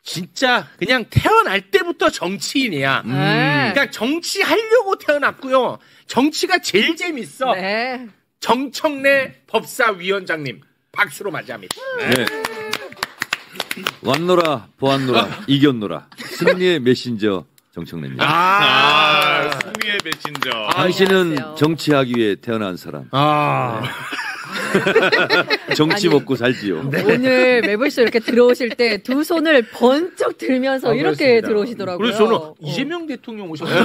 진짜 그냥 태어날 때부터 정치인이야. 그냥 정치하려고 태어났고요. 정치가 제일 재밌어. 네. 정청래 법사위원장님 박수로 맞이합니다. 네. 왔노라 보았노라 이겼노라 승리의 메신저 정청래입니다. 승리의 메신저. 당신은 정치하기 위해 태어난 사람. 정치 아니, 먹고 살지요. 네. 오늘 매불쇼 이렇게 들어오실 때 두 손을 번쩍 들면서 이렇게 그렇습니다. 들어오시더라고요. 그래서 저는 이재명 대통령 오셨어요.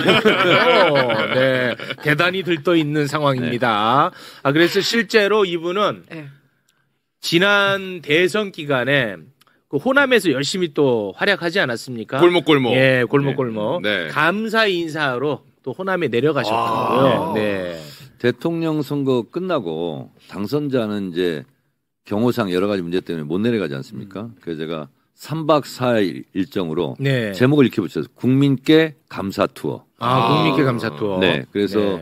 네, 대단히 들떠 있는 상황입니다. 그래서 실제로 이분은 지난 대선 기간에 그 호남에서 열심히 또 활약하지 않았습니까? 골목골목. 예, 골목골목. 네. 감사 인사로 또 호남에 내려가셨고요. 네. 대통령 선거 끝나고 당선자는 이제 경호상 여러 가지 문제 때문에 못 내려가지 않습니까? 그래서 제가 3박 4일 일정으로 네. 제목을 이렇게 붙였어요. 국민께 감사 투어. 국민께 감사 투어. 네, 그래서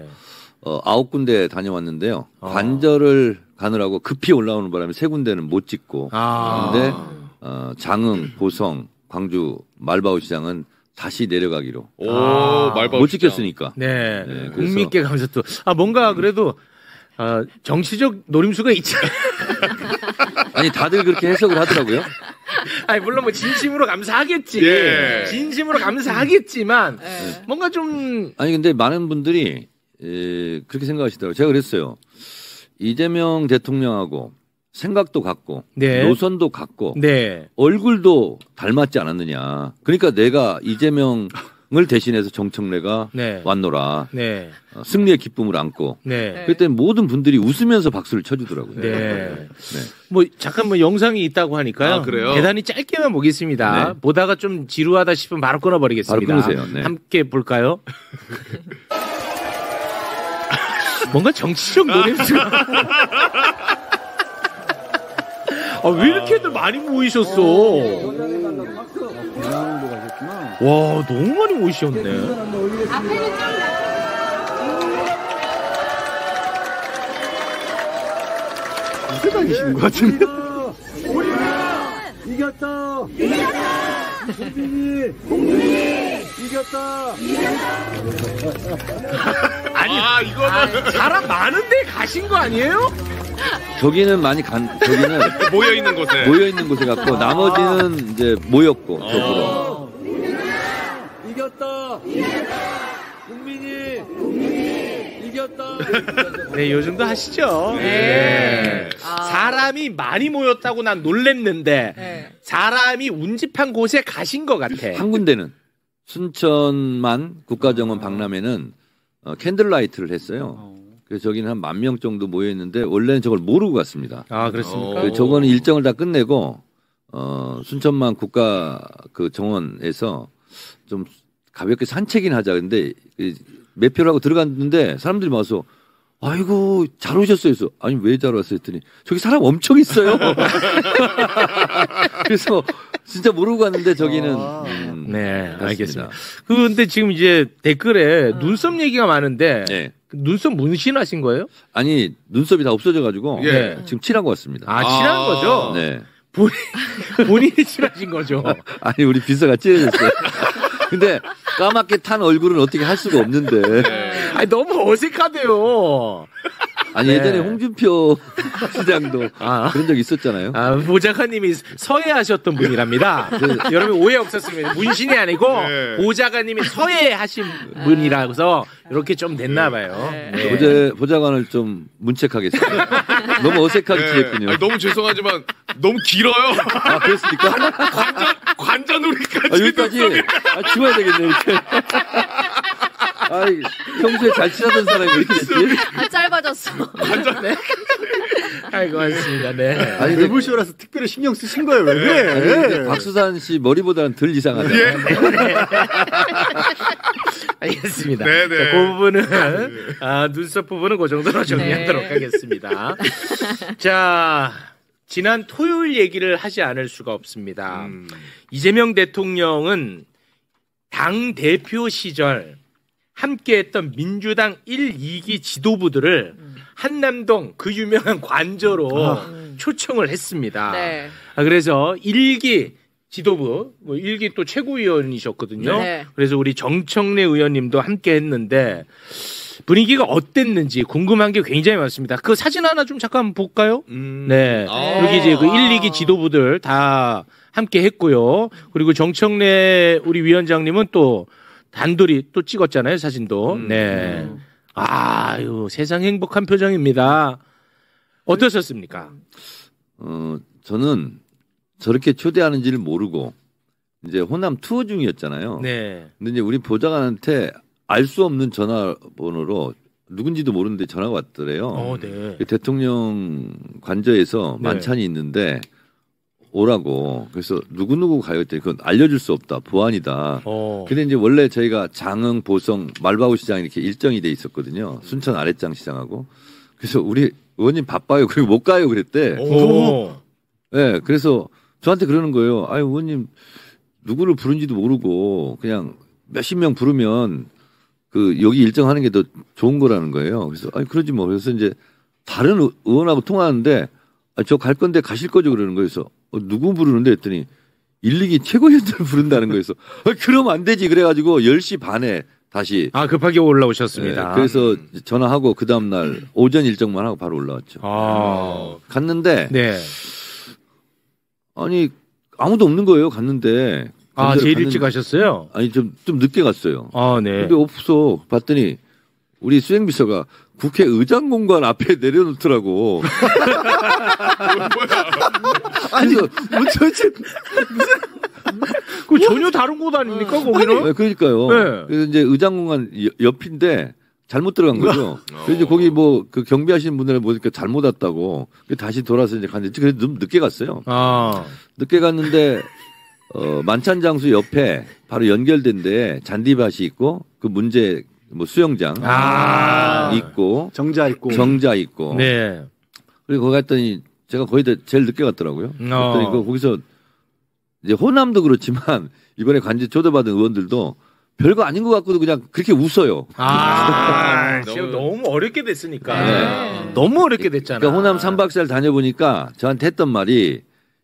9군데 다녀왔는데요. 관절을 가느라고 급히 올라오는 바람에 3군데는 못 찍고. 그런데 장흥, 보성, 광주, 말바우시장은 다시 내려가기로. 못 찍혔으니까. 네. 네, 국민께 감사 투어. 뭔가 그래도 정치적 노림수가 있지. 아니 다들 그렇게 해석을 하더라고요. 아니 물론 뭐 진심으로 감사하겠지. 예. 진심으로 감사하겠지만 뭔가 좀 아니 근데 많은 분들이 그렇게 생각하시더라고요. 제가 그랬어요. 이재명 대통령하고 생각도 같고 네. 노선도 같고 네. 얼굴도 닮았지 않았느냐. 그러니까 내가 이재명을 대신해서 정청래가 네. 왔노라. 네. 승리의 기쁨을 안고. 네. 그때 모든 분들이 웃으면서 박수를 쳐주더라고요. 네. 뭐 잠깐 영상이 있다고 하니까요. 그래요? 대단히 짧게만 보겠습니다. 네. 보다가 좀 지루하다 싶으면 바로 끊어버리겠습니다. 바로 끊으세요. 네. 함께 볼까요? 뭔가 정치적 노림수가. 왜 이렇게들 많이 모이셨어? 와, 너무 많이 모이셨네. 무슨 다니시는 것 같은데? 이겼다! 국민이 이겼다! 아니, 이거는 사람 많은데 가신 거 아니에요? 저기는 많이 저기는 모여 있는 곳에. 모여 있는 곳에 갔고 나머지는 이제 모였고 저으로 이겼다! 국민이 이겼다! 네, 요즘도 하시죠. 네. 사람이 많이 모였다고 난 놀랬는데 사람이 운집한 곳에 가신 것 같아. 한 군데는 순천만 국가정원 박람회는 캔들라이트를 했어요. 그래서 저기는 한 10,000명 정도 모여 있는데 원래는 저걸 모르고 갔습니다. 그렇습니까? 저거는 일정을 다 끝내고 순천만 국가 그 정원에서 좀 가볍게 산책이나 하자. 근데 매표를 하고 들어갔는데 사람들이 와서 아이고 잘 오셨어요. 그래서 아니 왜 잘 왔어요 했더니 저기 사람 엄청 있어요. 그래서 진짜 모르고 갔는데 저기는 네, 알겠습니다. 근데 지금 이제 댓글에 눈썹 얘기가 많은데 네. 눈썹 문신하신 거예요? 아니 눈썹이 다 없어져가지고 예. 지금 칠하고 왔습니다. 칠한 거죠? 네. 본인이 칠하신 거죠? 아니 우리 비서가 칠해줬어요. 근데 까맣게 탄 얼굴은 어떻게 할 수가 없는데. 아니 너무 어색하대요. 아니 예전에 홍준표 시장도 그런 적 있었잖아요. 보좌관님이 서해하셨던 분이랍니다. 여러분 오해 없었으면 문신이 아니고 보좌관님이 서해하신 분이라서 이렇게 좀 됐나 봐요. 네. 보좌관을 좀 문책하겠습니다. 너무 어색하게 칠했군요. 아니, 너무 죄송하지만 너무 길어요. 그렇습니까? 관자놀이까지. 여기까지 치워야 되겠네 이렇게. 평소에 잘 칠하던 사람이 왜 이렇게 됐지? 짧아졌어. 네. 아이고, 맞습니다. 네. 아니, 매불쇼라서 특별히 신경 쓰신 거예요, 왜 그래? 박수산 씨 머리보다는 덜 이상하다. 알겠습니다. 네네. 자, 그 부분은, 눈썹 부분은 그 정도로 정리하도록 하겠습니다. 자, 지난 토요일 얘기를 하지 않을 수가 없습니다. 이재명 대통령은 당 대표 시절 함께했던 민주당 1, 2기 지도부들을 한남동 그 유명한 관저로 초청을 했습니다. 네. 그래서 일기 지도부, 일기 또 최고위원이셨거든요. 네. 그래서 우리 정청래 의원님도 함께 했는데 분위기가 어땠는지 궁금한 게 굉장히 많습니다. 그 사진 하나 좀 잠깐 볼까요? 네. 여기 이제 그 1, 2기 지도부들 다 함께 했고요. 그리고 정청래 우리 위원장님은 또 단둘이 또 찍었잖아요, 사진도. 네. 아유, 세상 행복한 표정입니다. 어떠셨습니까? 저는 저렇게 초대하는지를 모르고 이제 호남 투어 중이었잖아요. 네. 근데 이제 우리 보좌관한테 알 수 없는 전화번호로 누군지도 모르는데 전화가 왔더래요. 네. 대통령 관저에서 네. 만찬이 있는데 오라고. 그래서 누구누구 가요 했더니 그건 알려줄 수 없다. 보안이다. 근데 이제 원래 저희가 장흥, 보성, 말바우 시장 이렇게 일정이 돼 있었거든요. 순천 아랫장 시장하고. 그래서 우리 의원님 바빠요. 그리고 못 가요. 그랬대. 네, 그래서 저한테 그러는 거예요. 아유, 의원님 누구를 부른지도 모르고 그냥 몇십 명 부르면 그 여기 일정하는 게 더 좋은 거라는 거예요. 그래서 아니 그러지 뭐. 그래서 이제 다른 의원하고 통화하는데 저 갈 건데 가실 거죠 그러는 거예요. 그래서 누구 부르는데 했더니 1, 2기 최고위원들을 부른다는 거예요. 그래서 그럼 안 되지. 그래가지고 10시 반에 다시 급하게 올라오셨습니다. 네, 그래서 전화하고 그 다음날 오전 일정만 하고 바로 올라왔죠. 갔는데 네. 아니 아무도 없는 거예요. 갔는데 제일 일찍 가셨어요? 아니 좀 늦게 갔어요. 네. 근데 없어. 봤더니 우리 수행비서가 국회 의장 공간 앞에 내려놓더라고. 아니 뭐 도대체 그 전혀 다른 곳 아닙니까 거기는? 네, 그러니까요. 네. 그래서 이제 의장 공간 옆인데 잘못 들어간 거죠. 그래서 이제 거기 뭐 그 경비하시는 분들 보니까 잘못 왔다고. 다시 돌아서 이제 갔는데 그래도 좀 늦게 갔어요. 늦게 갔는데 만찬 장소 옆에 바로 연결된데 잔디밭이 있고 그 문제 뭐 수영장 있고 정자 있고 네. 그리고 거기 갔더니 제가 거의 제일 늦게 갔더라고요. 그랬더니 거기서 이제 호남도 그렇지만 이번에 관제 초대받은 의원들도 별거 아닌 것 같고도 그냥 그렇게 웃어요. 지금 너무 어렵게 됐으니까. 네. 너무 어렵게 됐잖아. 그러니까 호남 3박 4일 다녀보니까 저한테 했던 말이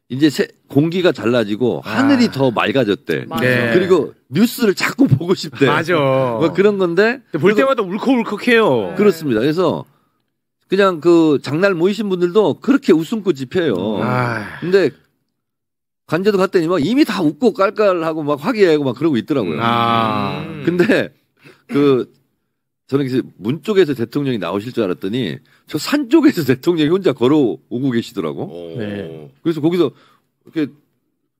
이제 공기가 달라지고 하늘이 더 맑아졌대. 네. 그리고 뉴스를 자꾸 보고 싶대. 맞아. 뭐 그런 건데 볼 때마다 울컥울컥해요. 그렇습니다. 그래서 그냥 그 장날 모이신 분들도 그렇게 웃음꽃이 펴요. 근데 관제도 갔더니 막 이미 다 웃고 깔깔하고 막 화기애애하고 막 그러고 있더라고요. 근데 저는 그래서 문 쪽에서 대통령이 나오실 줄 알았더니 저 산 쪽에서 대통령이 혼자 걸어오고 계시더라고. 네. 그래서 거기서 이렇게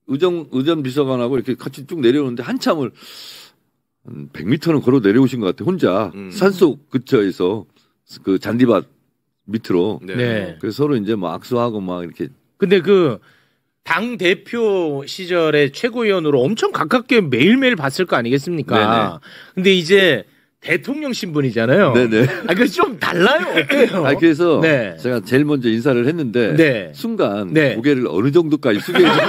의전 비서관하고 이렇게 같이 쭉 내려오는데 한참을 100m는 걸어 내려오신 것 같아. 혼자 산속 근처에서 그 잔디밭 밑으로. 네. 그래서 서로 이제 막 악수하고 막 이렇게. 근데 그 당 대표 시절에 최고위원으로 엄청 가깝게 매일매일 봤을 거 아니겠습니까? 네네. 근데 이제 대통령 신분이잖아요. 네네. 그 좀 달라요. 어때요? 그래서 네. 제가 제일 먼저 인사를 했는데 네. 순간 네. 고개를 어느 정도까지 숙여서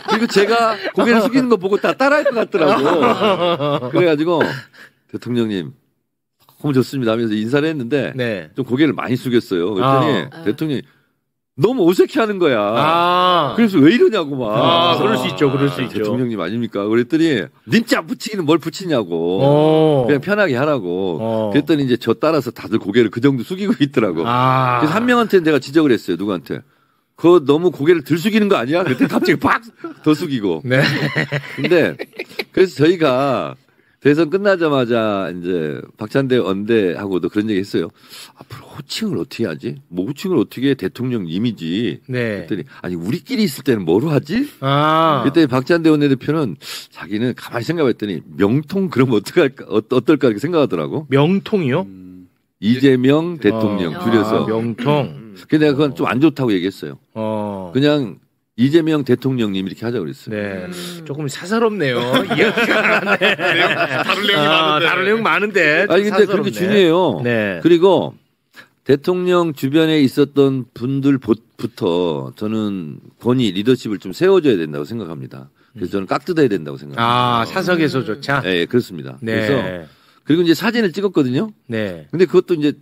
그리고 제가 고개를 숙이는 거 보고 다 따라할 것 같더라고. 그래가지고 대통령님 너무 좋습니다 하면서 인사를 했는데 네. 좀 고개를 많이 숙였어요. 그랬더니 대통령이 너무 어색해하는 거야. 그래서 왜 이러냐고 막. 그럴 수 있죠. 그럴 수 있죠. 대통령님 아닙니까? 그랬더니 님자 붙이기는 뭘 붙이냐고. 그냥 편하게 하라고. 그랬더니 이제 저 따라서 다들 고개를 그 정도 숙이고 있더라고. 그래서 한 명한테는 내가 지적을 했어요. 누구한테. 그거 너무 고개를 들 숙이는 거 아니야? 그때 갑자기 팍 더 숙이고. 네. 근데 그래서 저희가 대선 끝나자마자 이제 박찬대 원대하고도 그런 얘기 했어요. 앞으로 호칭을 어떻게 하지? 뭐 호칭을 어떻게 해? 대통령 이미지. 네. 그랬더니 아니 우리끼리 있을 때는 뭐로 하지? 그때 박찬대 원내대표는 자기는 가만히 생각했더니 명통 그럼 어떨까 이렇게 생각하더라고. 명통이요? 이재명 대통령 줄여서. 명통. 근데 내가 그건 좀 안 좋다고 얘기했어요. 그냥 이재명 대통령님 이렇게 하자고 그랬어요. 네. 조금 사사롭네요. 이야기가. 다른 내용이 많은데. 다른 내용 많은데. 아니, 근데 그렇게 중요해요. 네. 그리고 대통령 주변에 있었던 분들부터 저는 권위, 리더십을 좀 세워줘야 된다고 생각합니다. 그래서 저는 깍뜯어야 된다고 생각합니다. 사석에서조차? 네, 그렇습니다. 네. 그래서 그리고 이제 사진을 찍었거든요. 네. 근데 그것도 이제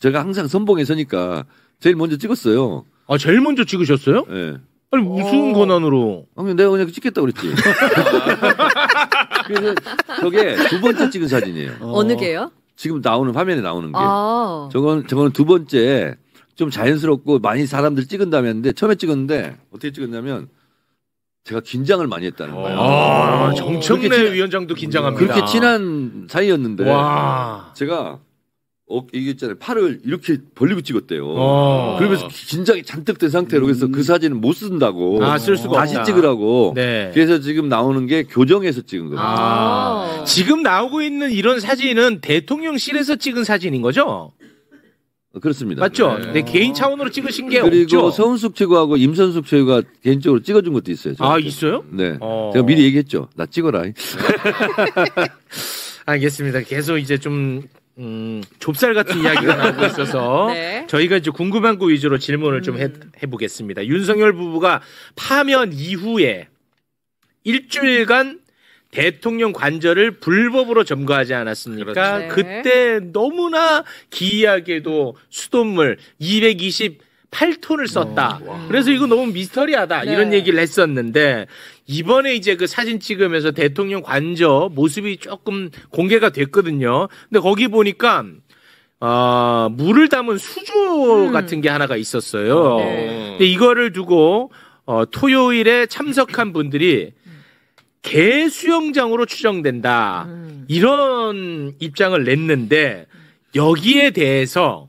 제가 항상 선봉에 서니까 제일 먼저 찍었어요. 아, 제일 먼저 찍으셨어요? 예. 아니, 무슨 권한으로? 아니, 내가 그냥 찍겠다고 그랬지. 그래서 저게 두 번째 찍은 사진이에요. 어느 게요? 지금 나오는 화면에 나오는 게. 아. 저거는 두 번째 좀 자연스럽고 많이 사람들 찍은 다음에 했는데 처음에 찍었는데 어떻게 찍었냐면 제가 긴장을 많이 했다는 거예요. 아, 정청래 위원장도 긴장합니다. 그렇게 친한 사이였는데 와. 제가 이게 있잖아요. 팔을 이렇게 벌리고 찍었대요. 어. 그러면서 긴장이 잔뜩 된 상태로 그래서 그 사진은 못 쓴다고. 아, 쓸 수가 다시 없다. 찍으라고. 네. 그래서 지금 나오는 게 교정해서 찍은 거예요. 아. 지금 나오고 있는 이런 사진은 대통령실에서 찍은 사진인 거죠? 그렇습니다. 맞죠? 네. 내 개인 차원으로 찍으신 게 그리고 없죠? 서은숙 최고하고 임선숙 최고가 개인적으로 찍어준 것도 있어요. 아, 저한테. 있어요? 네. 어. 제가 미리 얘기했죠. 나 찍어라. 알겠습니다. 계속 이제 좀 좁쌀 같은 이야기가 나오고 있어서 네. 저희가 이제 궁금한 거 위주로 질문을 좀 해보겠습니다. 윤석열 부부가 파면 이후에 일주일간 대통령 관저를 불법으로 점거하지 않았습니까? 그렇죠. 그때 너무나 기이하게도 수돗물 228톤을 썼다. 그래서 이거 너무 미스터리하다. 네. 이런 얘기를 했었는데 이번에 이제 그 사진 찍으면서 대통령 관저 모습이 조금 공개가 됐거든요. 근데 거기 보니까 물을 담은 수조 같은 게 하나가 있었어요. 네. 근데 이거를 두고 토요일에 참석한 분들이 개 수영장으로 추정된다. 이런 입장을 냈는데 여기에 대해서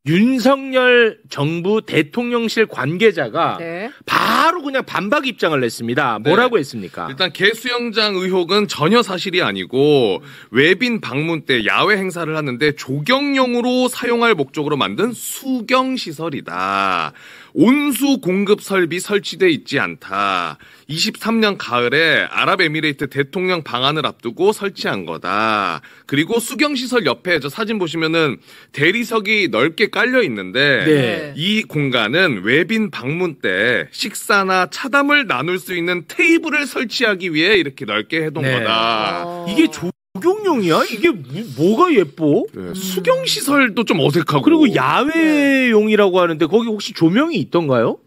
윤석열 정부 대통령실 관계자가 네. 바로 그냥 반박 입장을 냈습니다. 뭐라고 했습니까? 일단 개 수영장 의혹은 전혀 사실이 아니고 외빈 방문 때 야외 행사를 하는데 조경용으로 사용할 목적으로 만든 수경 시설이다. 온수 공급 설비 설치돼 있지 않다. 23년 가을에 아랍에미레이트 대통령 방한을 앞두고 설치한 거다. 그리고 수경시설 옆에 저 사진 보시면은 대리석이 넓게 깔려 있는데 네. 이 공간은 외빈 방문 때 식사나 차담을 나눌 수 있는 테이블을 설치하기 위해 이렇게 넓게 해둔 네. 거다. 이게 조경용이야? 이게 뭐가 예뻐? 네, 수경시설도 좀 어색하고. 그리고 야외용이라고 하는데 거기 혹시 조명이 있던가요?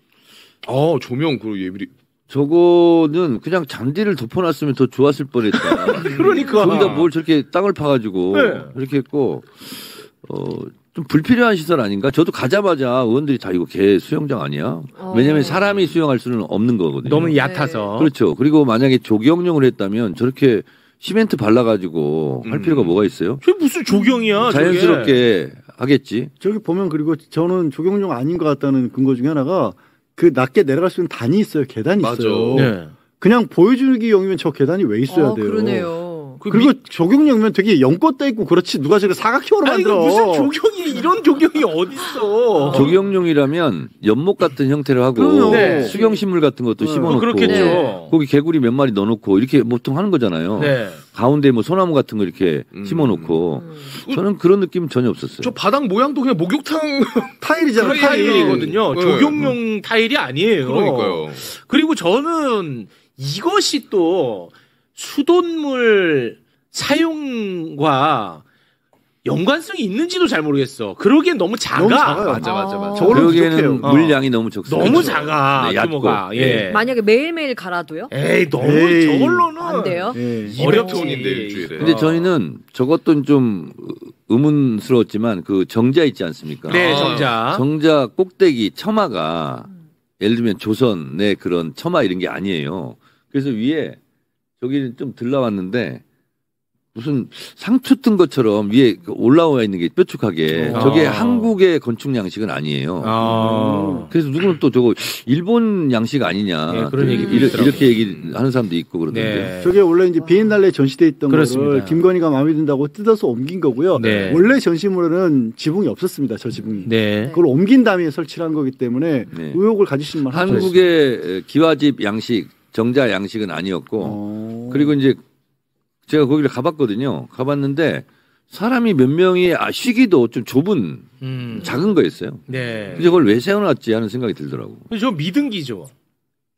조명 그 예비리. 저거는 그냥 잔디를 덮어놨으면 더 좋았을 뻔했다. 그러니까. 거기다 뭘 저렇게 땅을 파가지고 네. 이렇게 했고 좀 불필요한 시설 아닌가? 저도 가자마자 의원들이 다 이거 개 수영장 아니야? 왜냐하면 사람이 수영할 수는 없는 거거든요. 너무 얕아서. 그렇죠. 그리고 만약에 조경용을 했다면 저렇게 시멘트 발라가지고 할 필요가 뭐가 있어요? 저게 무슨 조경이야? 자연스럽게 하겠지. 저기 보면 그리고 저는 조경용 아닌 것 같다는 근거 중에 하나가 그 낮게 내려갈 수 있는 단이 있어요. 계단이 맞아. 있어요. 네. 그냥 보여주기용이면 저 계단이 왜 있어야 돼요? 그러네요. 그리고 조경용이면 되게 연꽃도 있고 그렇지 누가 저를 사각형으로 아니, 만들어. 이거 무슨 조경이 이런 조경이 어딨어? 조경용이라면 연못 같은 형태를 하고 그럼요. 네. 수경식물 같은 것도 심어놓고 그렇겠죠. 네. 거기 개구리 몇 마리 넣어놓고 이렇게 보통 하는 거잖아요. 네. 가운데 뭐 소나무 같은 거 이렇게 심어놓고 저는 그런 느낌 전혀 없었어요. 저 바닥 모양도 그냥 목욕탕. 타일이잖아. 타일이거든요. 네. 조경용 타일이 아니에요. 그러니까요. 그리고 저는 이것이 또 수돗물 사용과 연관성이 있는지도 잘 모르겠어. 그러기엔 너무 작아. 너무 작아요. 맞아. 저걸로 그러기에는 부족해요. 물량이 너무 적습니다. 너무 작아. 네, 얕고. 규모가. 예. 만약에 매일매일 갈아도요? 에이, 너무 에이. 저걸로는 안 돼요? 예. 어렵톤인데 일주일에. 근데 저희는 저것도 좀 의문스러웠지만 그 정자 있지 않습니까? 네, 정자. 정자 꼭대기 처마가 예를 들면 조선의 그런 처마 이런 게 아니에요. 그래서 위에 저기는 좀 들러왔는데 무슨 상추 뜬 것처럼 위에 올라와 있는 게 뾰족하게 저게 한국의 건축 양식은 아니에요. 그래서 누구는 또 저거 일본 양식 아니냐 네, 그런 얘기 이렇게 얘기하는 사람도 있고 그러던데. 네. 저게 원래 이제 비엔날레 전시돼 있던 그렇습니다. 거를 김건희가 마음에 든다고 뜯어서 옮긴 거고요. 네. 원래 전시물에는 지붕이 없었습니다. 저 지붕이. 네. 그걸 옮긴 다음에 설치를 한 거기 때문에 네. 의혹을 가지신 만 한국의 기와집 양식 정자 양식은 아니었고 그리고 이제 제가 거기를 가봤거든요. 가봤는데 사람이 몇 명이 쉬기도 좀 좁은 작은 거였어요. 네. 근데 그걸 왜 세워놨지 하는 생각이 들더라고. 저 미등기죠.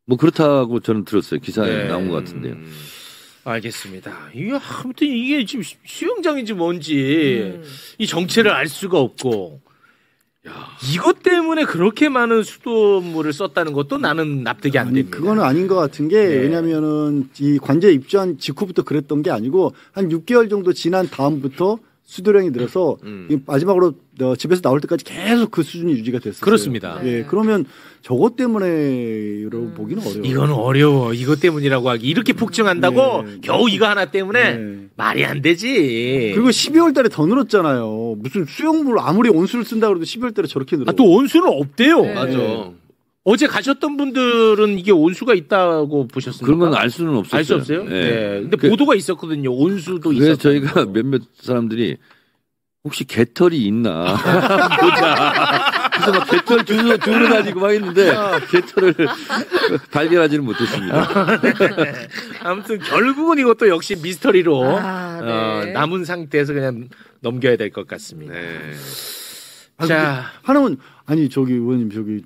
뭐 그렇다고 저는 들었어요. 기사에 네. 나온 것 같은데요. 알겠습니다. 이게 아무튼 이게 지금 수영장인지 뭔지 이 정체를 알 수가 없고 이것 때문에 그렇게 많은 수돗물을 썼다는 것도 나는 납득이 안 됩니다. 그거는 아닌 것 같은 게 왜냐면은 이 관제에 입주한 직후부터 그랬던 게 아니고 한 6개월 정도 지난 다음부터 수도량이 늘어서 마지막으로 집에서 나올 때까지 계속 그 수준이 유지가 됐어요. 그렇습니다. 예, 그러면 저것 때문에 여러분 보기는 어려워요. 이건 어려워. 이것 때문이라고 하기. 이렇게 폭증한다고 겨우 이거 하나 때문에 네. 말이 안 되지. 그리고 12월 달에 더 늘었잖아요. 무슨 수용물 아무리 온수를 쓴다 그래도 12월 달에 저렇게 늘어. 또 온수는 없대요. 네. 맞아. 어제 가셨던 분들은 이게 온수가 있다고 보셨습니까? 그런 건 알 수는 없었어요. 알 수 없어요? 네. 네. 근데 보도가 있었거든요. 온수도 그래서 있었고. 저희가 몇몇 사람들이 혹시 개털이 있나 보자. 그래서 막 개털 주로 다니고 막 했는데 개털을 발견하지는 못했습니다. 네. 아무튼 결국은 이것도 역시 미스터리로 네. 남은 상태에서 그냥 넘겨야 될 것 같습니다. 네. 자, 하나는 아니 저기 의원님 저기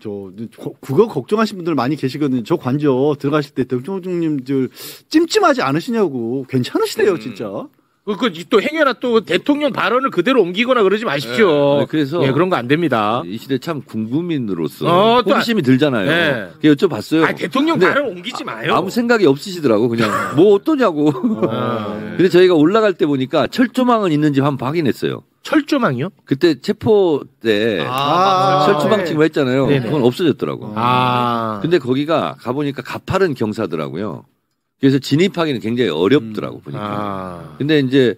그거 걱정하시는 분들 많이 계시거든요. 저 관저 들어가실 때 대통령님들 찜찜하지 않으시냐고. 괜찮으시대요 진짜. 또 행여나 또 대통령 발언을 그대로 옮기거나 그러지 마십시오. 네, 그래서 그런 거 안 됩니다. 이 시대 참 궁금인으로서 또 호기심이 들잖아요. 네. 그래서 여쭤봤어요. 아, 대통령 근데 발언 옮기지 마요. 아무 생각이 없으시더라고. 그냥 뭐 어떠냐고. 근데 저희가 올라갈 때 보니까 철조망은 있는지 한번 확인했어요. 철조망이요? 그때 체포 때 철조망 친구 했잖아요. 네네. 그건 없어졌더라고. 근데 거기가 가보니까 가파른 경사더라고요. 그래서 진입하기는 굉장히 어렵더라고 보니까. 근데 이제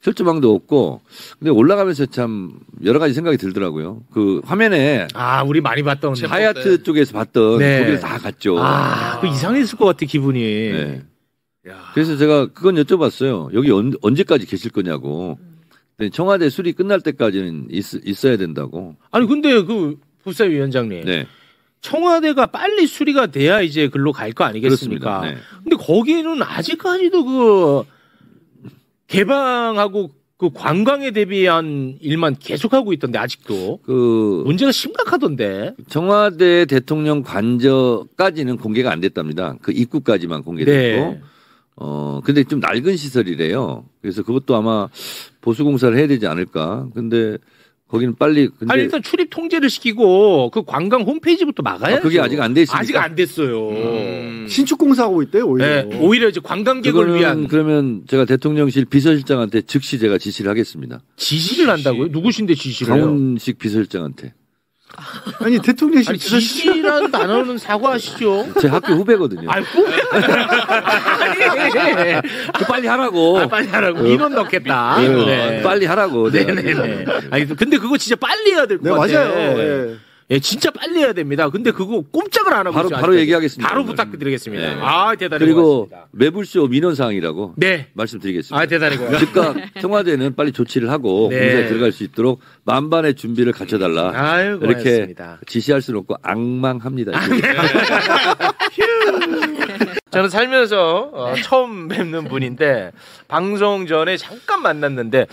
철조망도 없고, 근데 올라가면서 참 여러 가지 생각이 들더라고요. 그 화면에 우리 많이 봤던 하얏트 쪽에서 봤던 네. 거기를 다 갔죠. 그 이상했을 것 같아 기분이. 네. 그래서 제가 그건 여쭤봤어요. 여기 언제까지 계실 거냐고. 청와대 수리 끝날 때까지는 있어야 된다고. 아니 근데 그 법사위원장님. 네. 청와대가 빨리 수리가 돼야 이제 글로 갈 거 아니겠습니까? 그렇습니다. 네. 근데 거기는 아직까지도 그 개방하고 그 관광에 대비한 일만 계속하고 있던데 아직도 그 문제가 심각하던데. 청와대 대통령 관저까지는 공개가 안 됐답니다. 그 입구까지만 공개됐고. 네. 근데 좀 낡은 시설이래요. 그래서 그것도 아마 보수 공사를 해야 되지 않을까. 근데 거기는 빨리. 근데 아니 일단 출입 통제를 시키고 그 관광 홈페이지부터 막아야죠. 그게 아직 안 돼 있습니까? 아직 안 됐어요. 신축 공사하고 있대요 오히려. 네, 오히려 이제 관광객을 위한 그러면 제가 대통령실 비서실장한테 즉시 제가 지시를 하겠습니다. 지시를 한다고요? 누구신데 지시를 해요? 강훈식 비서실장한테. 아니 대통령실 아니 지시라는 단어는 사과하시죠. 제 학교 후배거든요. 아니 후배. 아니. 그 빨리 하라고. 빨리 하라고. 인원 넣겠다. 네. 빨리 하라고. 네네네. 아니 근데 그거 진짜 빨리 해야 될 것 네, 같아요. 맞아요. 예. 예, 진짜 빨리 해야 됩니다. 근데 그거 꼼짝을 안 하고 바로 있어요, 바로 아직까지. 얘기하겠습니다. 바로 부탁드리겠습니다. 네. 대단히 그리고 고맙습니다. 매불쇼 민원 사항이라고 네. 말씀드리겠습니다. 대단히 고맙습니다. 즉각 청와대는 빨리 조치를 하고 네. 공사에 들어갈 수 있도록 만반의 준비를 갖춰달라. 아유, 이렇게 고맙습니다. 지시할 수는 없고 앙망합니다. 저는 살면서 처음 뵙는 분인데 방송 전에 잠깐 만났는데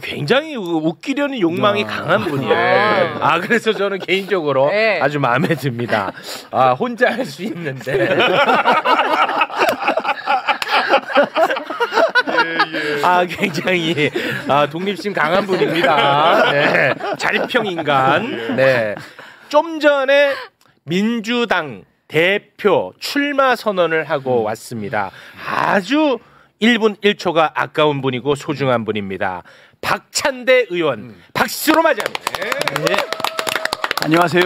굉장히 웃기려는 욕망이 강한 분이에요. 그래서 저는 개인적으로 네. 아주 마음에 듭니다. 혼자 할 수 있는데. 굉장히 독립심 강한 분입니다. 네. 자립형 인간. 네. 좀 전에 민주당 대표 출마 선언을 하고 왔습니다. 아주 1분 1초가 아까운 분이고 소중한 분입니다. 박찬대 의원 박수로 맞이합니다. 네. 안녕하세요.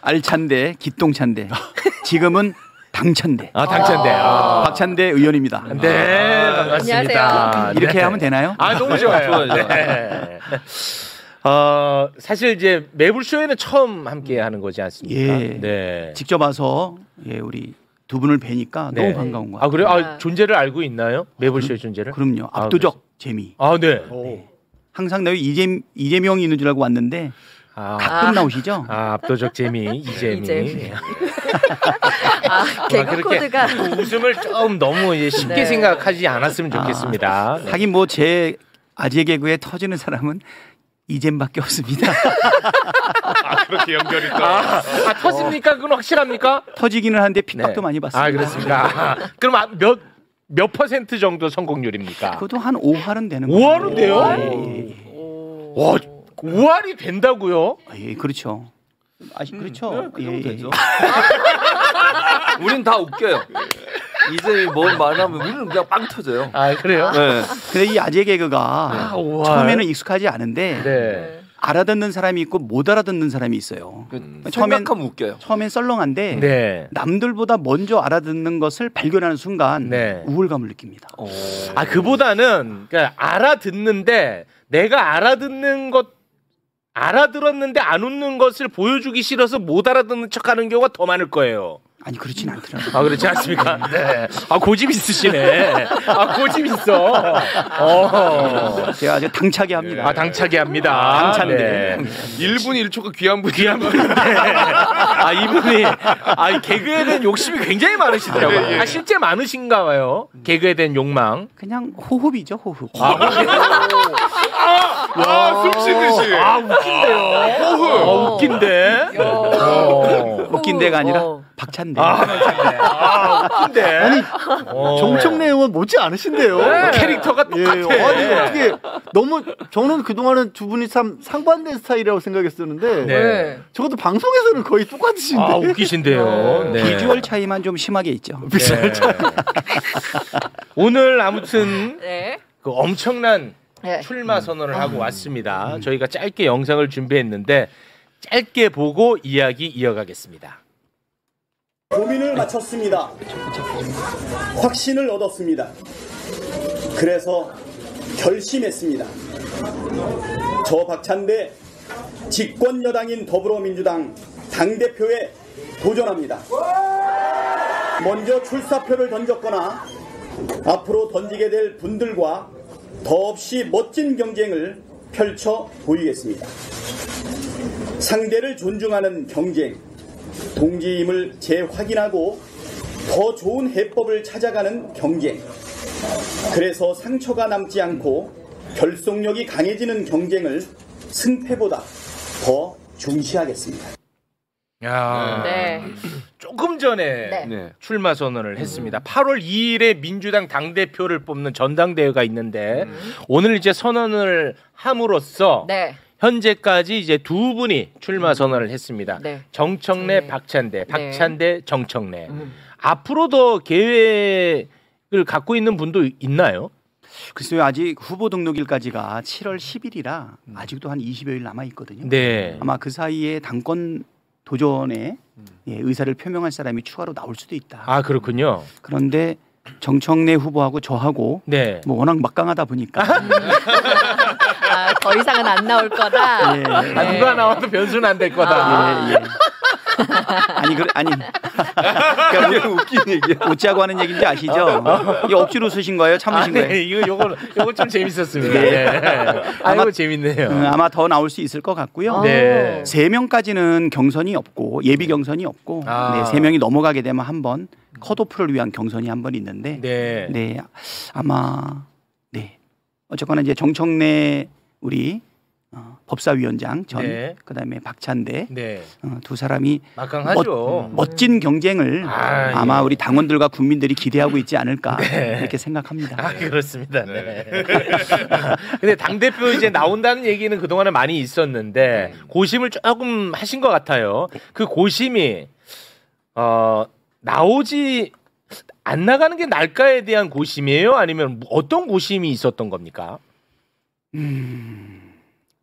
알찬대 기똥찬대 지금은 당찬대 당찬대 박찬대 의원입니다. 네 반갑습니다. 안녕하세요. 이렇게 네. 하면 되나요? 너무 좋아요. 네. 사실 이제 매불쇼에는 처음 함께 하는 거지 않습니까? 예. 네. 직접 와서 우리 두 분을 뵈니까 네. 너무 반가운 것 같아요. 그래요? 존재를 알고 있나요? 매불쇼의 존재를? 그럼요. 압도적 재미. 네. 항상 나 이재명이 있는 줄 알고 왔는데 가끔 나오시죠? 압도적 재미 이재미. 개그 코드가 웃음을 좀 너무 이제 쉽게 네. 생각하지 않았으면 좋겠습니다. 네. 하긴 뭐 제 아재 개그에 터지는 사람은 이잼밖에 없습니다. 그렇게 연결이 또. 터집니까? 그건 확실합니까? 터지기는 하는데 핍박도 네. 많이 받습니다. 그렇습니까? 그럼 몇 % 정도 성공률입니까? 그것도 한 5할은 되는 거예요. 5할은 돼요? 예. 와, 5할이 된다고요? 예, 그렇죠. 그렇죠. 예, 되죠. 우린 다 웃겨요. 이제 뭘 말하면 우리는 그냥 빵 터져요. 아, 그래요? 네. 근데 이 야제 개그가 5할. 처음에는 익숙하지 않은데 네. 알아듣는 사람이 있고 못 알아듣는 사람이 있어요. 생각하면 웃겨요. 처음엔 썰렁한데 네. 남들보다 먼저 알아듣는 것을 발견하는 순간 네. 우울감을 느낍니다. 아, 그보다는 그러니까 알아듣는데 내가 알아들었는데 안 웃는 것을 보여주기 싫어서 못 알아듣는 척하는 경우가 더 많을 거예요. 아니 그렇진 않더라고요. 아, 그렇지 않습니까? 네. 아, 고집 있으시네. 아, 고집 있어. 제가 아주 당차게 합니다. 아, 당차게 합니다. 당찬데. 네. 1분 1초가 귀한 분이 귀한 분인데. 아, 이분이 개그에 대한 욕심이 굉장히 많으시더라고요. 예, 예. 아, 실제 많으신가 봐요. 개그에 대한 욕망. 그냥 호흡이죠, 호흡. 숨 쉬듯이. 아, 웃긴데요. 웃긴데. 웃긴 데가 아니라 박찬대. 웃긴데. 아니 정청래 의원 못지 않으신데요. 캐릭터가 예, 똑같아. 아니 어떻게 너무 저는 그동안은 두 분이 참 상반된 스타일이라고 생각했었는데 네. 적어도 방송에서는 거의 똑같으신데. 아, 웃기신데요. 네. 비주얼 차이만 좀 심하게 있죠. 네. 오늘 아무튼 네. 그 엄청난 네. 출마 선언을 하고 왔습니다. 저희가 짧게 영상을 준비했는데 짧게 보고 이야기 이어가겠습니다. 고민을 마쳤습니다. 확신을 얻었습니다. 그래서 결심했습니다. 저 박찬대 집권 여당인 더불어민주당 당대표에 도전합니다. 먼저 출사표를 던졌거나 앞으로 던지게 될 분들과 더없이 멋진 경쟁을 펼쳐 보이겠습니다. 상대를 존중하는 경쟁, 동지임을 재확인하고 더 좋은 해법을 찾아가는 경쟁. 그래서 상처가 남지 않고 결속력이 강해지는 경쟁을 승패보다 더 중시하겠습니다. 야, 네. 조금 전에 네. 출마 선언을 했습니다. 8월 2일에 민주당 당대표를 뽑는 전당대회가 있는데 오늘 이제 선언을 함으로써 네. 현재까지 이제 두 분이 출마 선언을 했습니다. 네. 정청래, 네. 박찬대, 박찬대, 정청래. 앞으로도 계획을 갖고 있는 분도 있나요? 글쎄요, 아직 후보 등록일까지가 7월 10일이라 아직도 한 20여일 남아 있거든요. 네. 아마 그 사이에 당권 도전에 의사를 표명할 사람이 추가로 나올 수도 있다. 아, 그렇군요. 그런데 정청래 후보하고 저하고 네. 뭐 워낙 막강하다 보니까 아, 더 이상은 안 나올 거다. 예. 아, 누가 나와도 변수는 안 될 거다. 예. 아니 그러니까 웃긴 얘기야. 웃자고 하는 얘기인지 아시죠? 이게 억지로 쓰신 거예요? 참으신 거예요? 네, 요거 좀 재밌었습니다. 네. 아이고, 재밌네요. 아마 더 나올 수 있을 것 같고요. 네. 3명까지는 경선이 없고 예비 경선이 없고 아. 3명이 넘어가게 되면 한번 컷오프를 위한 경선이 한 번 있는데 네. 아마 어쨌거나 이제 정청래 우리 법사위원장 전 네. 그다음에 박찬대 네. 두 사람이 막강하죠. 멋진 경쟁을 아마 예. 우리 당원들과 국민들이 기대하고 있지 않을까 네. 이렇게 생각합니다. 아, 그렇습니다. 네. 근데 당대표 이제 나온다는 얘기는 그동안에 많이 있었는데 고심을 조금 하신 것 같아요. 그 고심이 나오지 안 나가는 게 날까에 대한 고심이에요? 아니면 어떤 고심이 있었던 겁니까?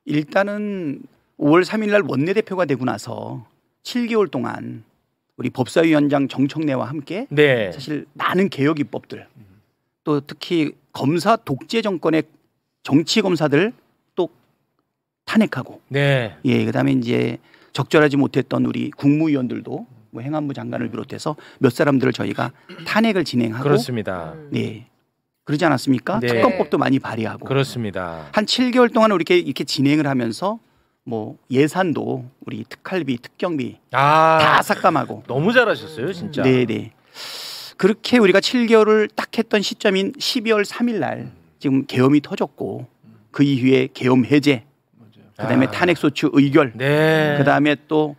일단은 5월 3일 날 원내대표가 되고 나서 7개월 동안 우리 법사위원장 정청래와 함께 네. 사실 많은 개혁 입법들 또 특히 검사 독재 정권의 정치 검사들 또 탄핵하고 네. 그다음에 이제 적절하지 못했던 우리 국무위원들도 뭐 행안부 장관을 비롯해서 몇 사람들을 저희가 탄핵을 진행하고 그렇습니다. 그러지 않았습니까? 네. 특검법도 많이 발의하고 그렇습니다. 한 7개월 동안 이렇게 진행을 하면서 뭐 예산도 우리 특할비, 특경비 다 삭감하고 너무 잘하셨어요, 진짜. 네네. 그렇게 우리가 7개월을 딱 했던 시점인 12월 3일 날 지금 계엄이 터졌고 그 이후에 계엄 해제, 그다음에 탄핵소추 의결, 네. 그다음에 또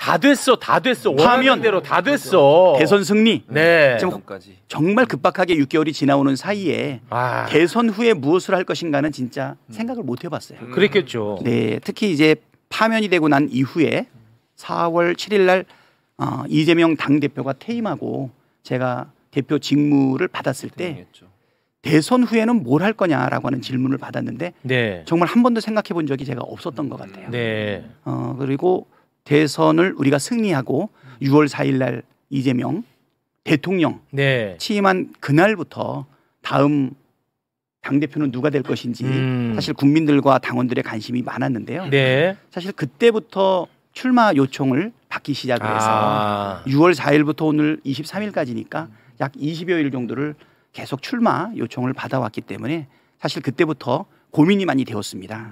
다 됐어. 파면. 원하는 대로 다 됐어. 대선 승리. 네. 지금 정말 급박하게 6개월이 지나오는 사이에 대선 후에 무엇을 할 것인가는 진짜 생각을 못 해봤어요. 그랬겠죠. 네, 특히 이제 파면이 되고 난 이후에 4월 7일 날 이재명 당대표가 퇴임하고 제가 대표 직무를 받았을 때 대선 후에는 뭘 할 거냐라고 하는 질문을 받았는데 네. 정말 한 번도 생각해 본 적이 제가 없었던 것 같아요. 네. 그리고 대선을 우리가 승리하고 6월 4일 날 이재명 대통령 네. 취임한 그날부터 다음 당대표는 누가 될 것인지 사실 국민들과 당원들의 관심이 많았는데요. 네. 사실 그때부터 출마 요청을 받기 시작을 해서 6월 4일부터 오늘 23일까지니까 약 20여일 정도를 계속 출마 요청을 받아왔기 때문에 사실 그때부터 고민이 많이 되었습니다.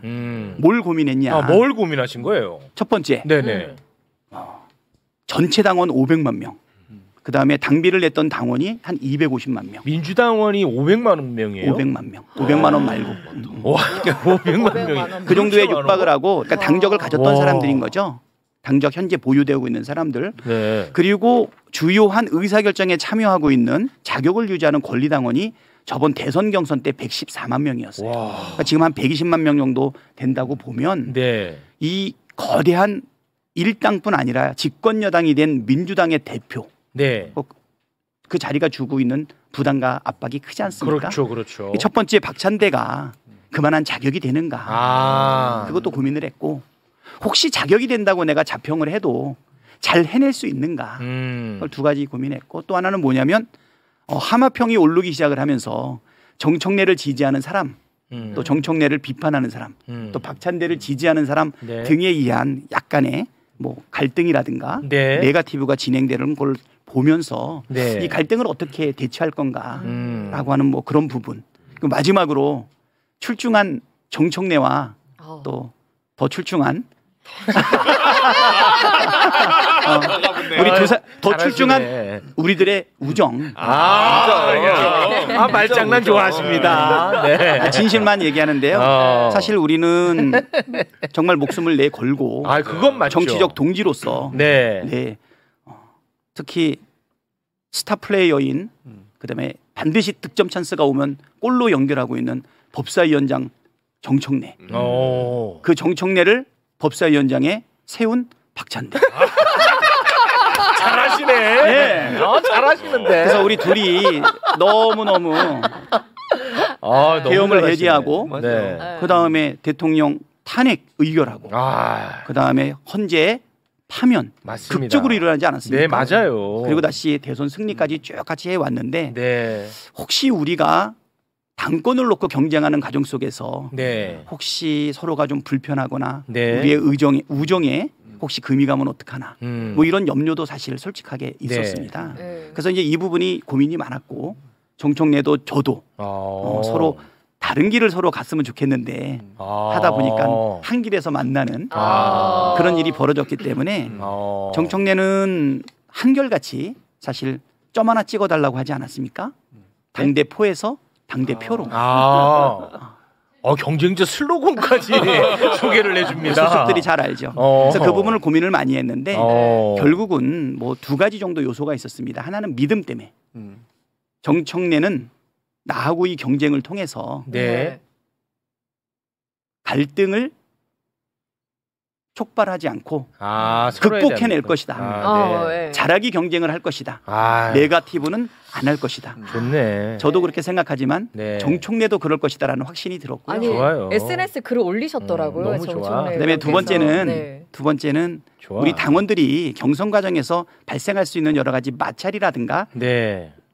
뭘 고민했냐? 뭘 고민하신 거예요? 첫 번째, 네네. 전체 당원 500만 명. 그 다음에 당비를 냈던 당원이 한 250만 명. 민주당원이 500만 명이에요? 500만 명. 500만 원 말고. 와, 500만 명. 그 정도의 육박을 하고, 그러니까 당적을 가졌던 사람들인 거죠. 당적 현재 보유되고 있는 사람들. 네. 그리고 주요한 의사결정에 참여하고 있는 자격을 유지하는 권리당원이 저번 대선 경선 때 114만 명이었어요. 그러니까 지금 한 120만 명 정도 된다고 보면 네. 이 거대한 일당뿐 아니라 집권 여당이 된 민주당의 대표. 네. 그 자리가 주고 있는 부담과 압박이 크지 않습니까? 그렇죠. 첫 번째 박찬대가 그만한 자격이 되는가. 그것도 고민을 했고 혹시 자격이 된다고 내가 자평을 해도 잘 해낼 수 있는가. 그걸 두 가지 고민했고 또 하나는 뭐냐면 하마평이 오르기 시작을 하면서 정청래를 지지하는 사람 또 정청래를 비판하는 사람 또 박찬대를 지지하는 사람 네. 등에 의한 약간의 뭐 갈등이라든가 네. 네거티브가 진행되는 걸 보면서 네. 이 갈등을 어떻게 대처할 건가라고 하는 뭐 그런 부분. 그리고 마지막으로 출중한 정청래와 또 더 출중한 우리 더 출중한 우리들의 우정. 말장난 좋아하십니다. 네. 진실만 얘기하는데요. 사실 우리는 정말 목숨을 내 걸고 그건 맞죠. 정치적 동지로서 네. 특히 스타 플레이어인 그다음에 반드시 득점 찬스가 오면 골로 연결하고 있는 법사위원장 정청래. 그 정청래를 법사위원장에 세운 박찬대. 잘하시네. 네. 잘하시는데. 그래서 우리 둘이 너무너무 계엄을 해제하고 그 다음에 대통령 탄핵 의결하고 그 다음에 헌재 파면 맞습니다. 극적으로 일어나지 않았습니까? 네, 맞아요. 그리고 다시 대선 승리까지 쭉 같이 해왔는데 네. 혹시 우리가 당권을 놓고 경쟁하는 과정 속에서 네. 혹시 서로가 좀 불편하거나 네. 우리의 우정에 혹시 금이 가면 어떡하나 뭐 이런 염려도 사실 솔직하게 있었습니다. 그래서 이제 이 부분이 고민이 많았고 정청래도 저도 서로 다른 길을 서로 갔으면 좋겠는데 하다 보니까 한 길에서 만나는 그런 일이 벌어졌기 때문에 정청래는 한결같이 사실 점 하나 찍어달라고 하지 않았습니까? 당대표에서 당대표로. 경쟁자 슬로건까지 소개를 해줍니다. 소속들이 잘 알죠. 그래서 그 부분을 고민을 많이 했는데 결국은 뭐 두 가지 정도 요소가 있었습니다. 하나는 믿음 때문에 정청래는 나하고 이 경쟁을 통해서 갈등을 촉발하지 않고 극복해낼 것이다. 잘하기 경쟁을 할 것이다. 네거티브는 안 할 것이다. 좋네. 저도 그렇게 생각하지만 정청래도 그럴 것이다라는 확신이 들었고요. 아니, 좋아요. SNS 글을 올리셨더라고요. 너무 좋아. 그다음에 두 번째는 좋아. 우리 당원들이 경선 과정에서 발생할 수 있는 여러 가지 마찰이라든가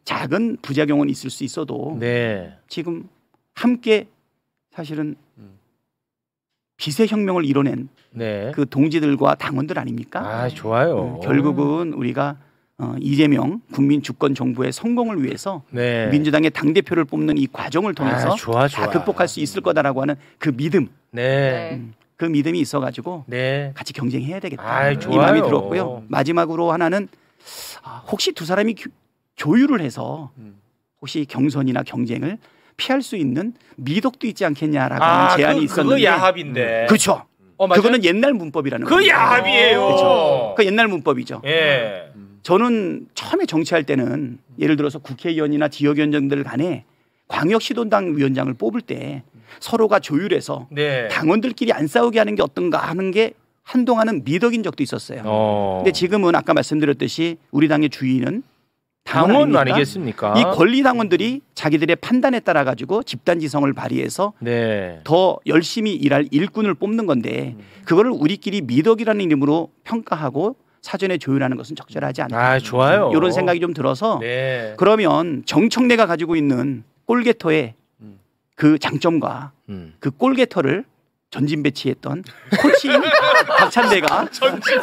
작은 부작용은 있을 수 있어도 지금 함께 사실은 비세혁명을 이뤄낸 그 동지들과 당원들 아닙니까? 좋아요. 결국은 우리가 이재명 국민 주권 정부의 성공을 위해서 민주당의 당대표를 뽑는 이 과정을 통해서 다 극복할 수 있을 거다라고 하는 그 믿음 그 믿음이 있어가지고 같이 경쟁해야 되겠다 이 마음이 들었고요. 마지막으로 하나는 혹시 두 사람이 조율을 해서 혹시 경선이나 경쟁을 피할 수 있는 미덕도 있지 않겠냐라고 하는 제안이 있었는데 그거 야합인데. 그렇죠. 그거는 옛날 문법이라는 거예요. 그 야합이에요. 그렇죠. 그 옛날 문법이죠. 예. 저는 처음에 정치할 때는 예를 들어서 국회의원이나 지역위원장들 간에 광역시도당 위원장을 뽑을 때 서로가 조율해서 네. 당원들끼리 안 싸우게 하는 게 어떤가 하는 게 한동안은 미덕인 적도 있었어요. 근데 지금은 아까 말씀드렸듯이 우리 당의 주인은 당원 아니겠습니까? 이 권리 당원들이 자기들의 판단에 따라 가지고 집단지성을 발휘해서 네. 더 열심히 일할 일꾼을 뽑는 건데 그거를 우리끼리 미덕이라는 이름으로 평가하고 사전에 조율하는 것은 적절하지 않다. 좋아요. 이런 생각이 좀 들어서 네. 그러면 정청래가 가지고 있는 골게터의 그 장점과 그 골게터를 전진 배치했던 코치인 박찬대가 전진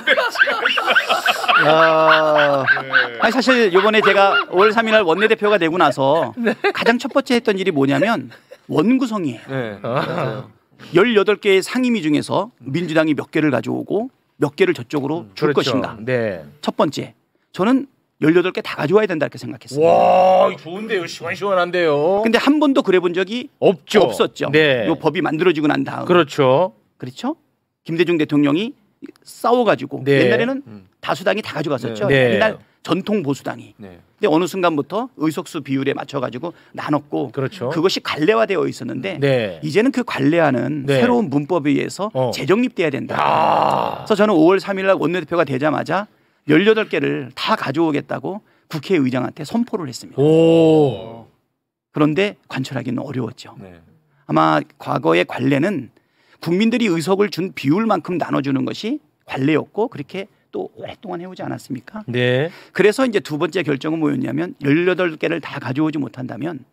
아니 사실 이번에 제가 5월 3일 날 원내대표가 되고 나서 가장 첫 번째 했던 일이 뭐냐면 원구성이에요. 네. 18개의 상임위 중에서 민주당이 몇 개를 가져오고 몇 개를 저쪽으로 줄 그렇죠. 것인가. 네. 첫 번째. 저는 18개 다 가져와야 된다 이렇게 생각했어요. 와, 좋은데요. 시원시원한데요. 근데 한 번도 그래 본 적이 없었죠. 네. 이 법이 만들어지고 난 다음. 그렇죠. 그렇죠? 김대중 대통령이 싸워가지고 네. 옛날에는 다수당이 다 가져갔었죠. 네. 옛날 전통 보수당이. 네. 근데 어느 순간부터 의석수 비율에 맞춰가지고 나눴고 그렇죠. 그것이 관례화되어 있었는데 네. 이제는 그 관례화는 네. 새로운 문법에 의해서 재정립돼야 된다. 그래서 저는 5월 3일 날 원내대표가 되자마자 18개를 다 가져오겠다고 국회의장한테 선포를 했습니다. 오. 그런데 관철하기는 어려웠죠. 네. 아마 과거의 관례는 국민들이 의석을 준 비율만큼 나눠주는 것이 관례였고 그렇게 또 오랫동안 해오지 않았습니까? 네. 그래서 이제 두 번째 결정은 뭐였냐면 18개를 다 가져오지 못한다면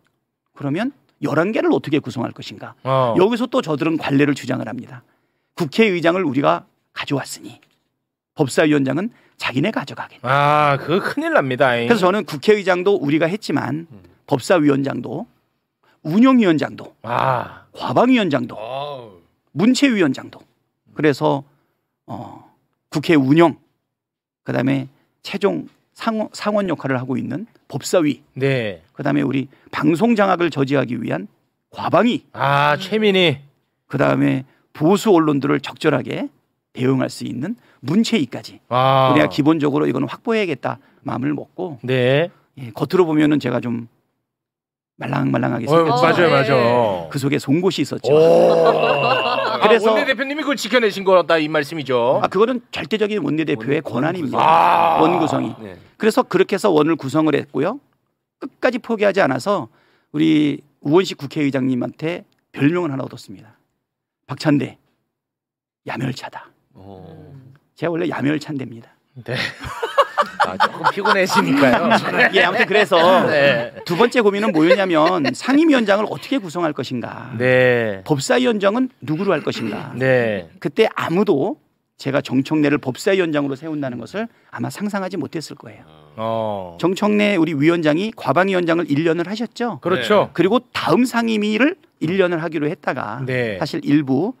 그러면 11개를 어떻게 구성할 것인가. 여기서 또 저들은 관례를 주장을 합니다. 국회의장을 우리가 가져왔으니 법사위원장은 자기네 가져가겠다. 그거 큰일 납니다. 그래서 저는 국회의장도 우리가 했지만 법사위원장도 운영위원장도 과방위원장도 문체위원장도 그래서 국회 운영 그다음에 최종 상원 역할을 하고 있는 법사위 네. 그다음에 우리 방송 장악을 저지하기 위한 과방위 최민희 그다음에 보수 언론들을 적절하게 대응할 수 있는 문체위까지 우리가 기본적으로 이건 확보해야겠다 마음을 먹고 네. 예, 겉으로 보면은 제가 좀 말랑말랑하게 생겼지만 맞아요. 그 속에 송곳이 있었죠. 그래서 원내대표님이 그걸 지켜내신 거다 이 말씀이죠. 그거는 절대적인 원내대표의 권한입니다. 원 구성이. 네. 그래서 그렇게 해서 원을 구성을 했고요. 끝까지 포기하지 않아서 우리 우원식 국회의장님한테 별명을 하나 얻었습니다. 박찬대 야멸차다. 제가 원래 야멸찬대입니다. 네. 조금 피곤해지니까요. 예, 아무튼 그래서 네. 두 번째 고민은 뭐였냐면 상임위원장을 어떻게 구성할 것인가. 네. 법사위원장은 누구로 할 것인가. 네. 그때 아무도 제가 정청래를 법사위원장으로 세운다는 것을 아마 상상하지 못했을 거예요. 정청래 우리 위원장이 과방위원장을 1년을 하셨죠. 그렇죠. 네. 그리고 다음 상임위를 1년을 하기로 했다가 사실 일부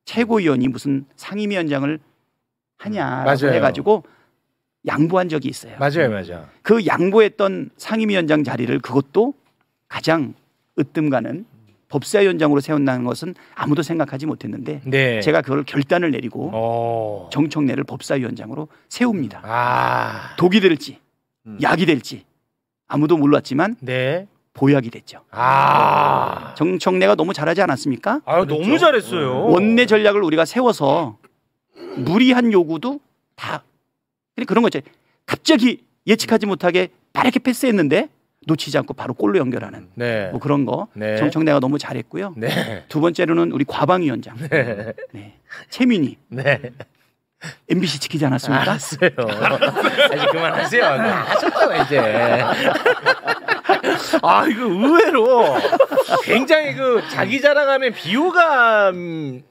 최고위원이 무슨 상임위원장을 하냐라고 해가지고 양보한 적이 있어요. 맞아요. 그 양보했던 상임위원장 자리를 그것도 가장 으뜸가는 법사위원장으로 세운다는 것은 아무도 생각하지 못했는데 제가 그걸 결단을 내리고 정청래를 법사위원장으로 세웁니다. 독이 될지 약이 될지 아무도 몰랐지만 보약이 됐죠. 정청래가 너무 잘하지 않았습니까? 너무 잘했어요. 원내 전략을 우리가 세워서 무리한 요구도 다 그런 거죠. 갑자기 예측하지 못하게 빠르게 패스했는데 놓치지 않고 바로 골로 연결하는 뭐 그런 거 정청래가 너무 잘했고요. 두 번째로는 우리 과방위원장 최민희 MBC 지키지 않았습니까? 알았어요. 이제 그만하세요. 하셨잖아 이제. 이거 의외로 굉장히 그 자기 자랑하면 비호감으로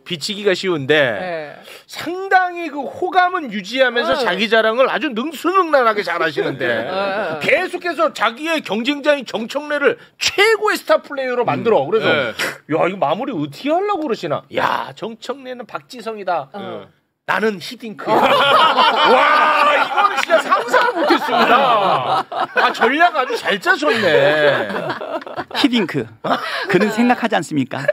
비치기가 쉬운데 상당히 그 호감은 유지하면서 자기 자랑을 아주 능수능란하게 잘하시는데 계속해서 자기의 경쟁자인 정청래를 최고의 스타 플레이어로 만들어. 그래서 야 이거 마무리 어떻게 하려고 그러시나? 야 정청래는 박지성이다. 나는 히딩크야. 와 이거는 진짜 상상을 못했습니다. 전략 아주 잘 짜셨네. 히딩크 그는 생각하지 않습니까?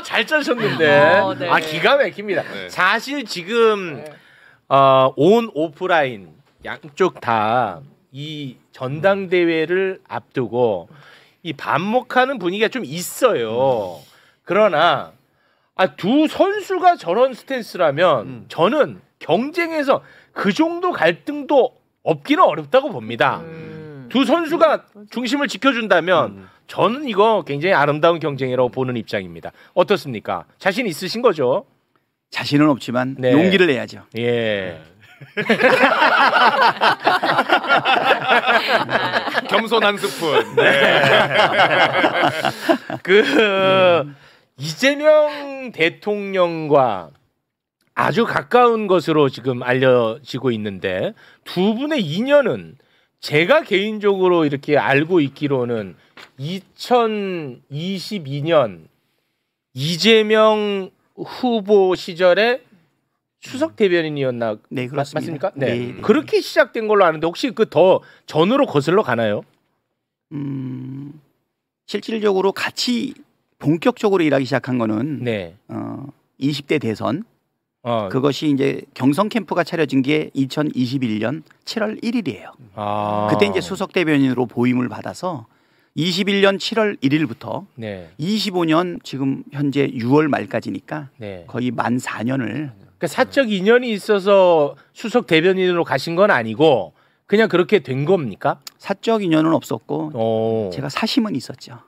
잘 짜셨는데. 네. 기가 막힙니다. 네. 사실 지금 온 오프라인 양쪽 다 이 전당대회를 앞두고 이 반목하는 분위기가 좀 있어요. 그러나 두 선수가 저런 스탠스라면 저는 경쟁에서 그 정도 갈등도 없기는 어렵다고 봅니다. 두 선수가 중심을 지켜준다면 저는 이거 굉장히 아름다운 경쟁이라고 보는 입장입니다. 어떻습니까? 자신 있으신 거죠? 자신은 없지만 네. 용기를 내야죠. 예. 겸손한 스푼. 이재명 대통령과 아주 가까운 것으로 지금 알려지고 있는데 두 분의 인연은 제가 개인적으로 이렇게 알고 있기로는 2022년 이재명 후보 시절에 수석 대변인이었나? 네, 그렇습니다. 맞습니까? 네. 네. 그렇게 시작된 걸로 아는데 혹시 그 더 전으로 거슬러 가나요? 실질적으로 같이 본격적으로 일하기 시작한 거는 네. 20대 대선 그것이 이제 경선 캠프가 차려진 게 2021년 7월 1일이에요. 그때 이제 수석 대변인으로 보임을 받아서 21년 7월 1일부터 네. 25년 지금 현재 6월 말까지니까 네. 거의 만 4년을 그러니까 사적 인연이 있어서 수석 대변인으로 가신 건 아니고 그냥 그렇게 된 겁니까? 사적 인연은 없었고 제가 사심은 있었죠.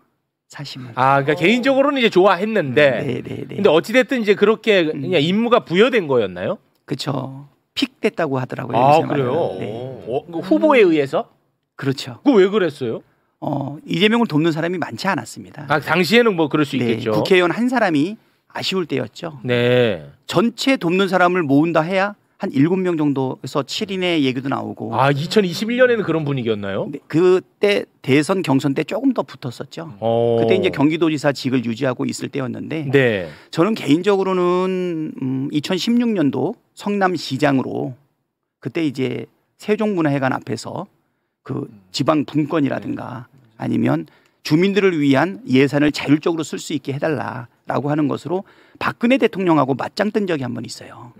사심은. 그러니까 개인적으로는 이제 좋아했는데. 네. 근데 어찌 됐든 이제 그렇게 그냥 임무가 부여된 거였나요? 그렇죠. 픽됐다고 하더라고요. 그래요? 네. 후보에 의해서? 그렇죠. 그 왜 그랬어요? 이재명을 돕는 사람이 많지 않았습니다. 당시에는 뭐 그럴 수 네, 있겠죠. 국회의원 한 사람이 아쉬울 때였죠. 네. 전체 돕는 사람을 모은다 해야 한 7명 정도에서 7인의 얘기도 나오고. 2021년에는 그런 분위기였나요? 네, 그때 대선 경선 때 조금 더 붙었었죠. 그때 이제 경기도지사직을 유지하고 있을 때였는데 네. 저는 개인적으로는 2016년도 성남시장으로 그때 이제 세종문화회관 앞에서 그 지방 분권이라든가 아니면 주민들을 위한 예산을 자율적으로 쓸 수 있게 해달라라고 하는 것으로 박근혜 대통령하고 맞짱 뜬 적이 한 번 있어요.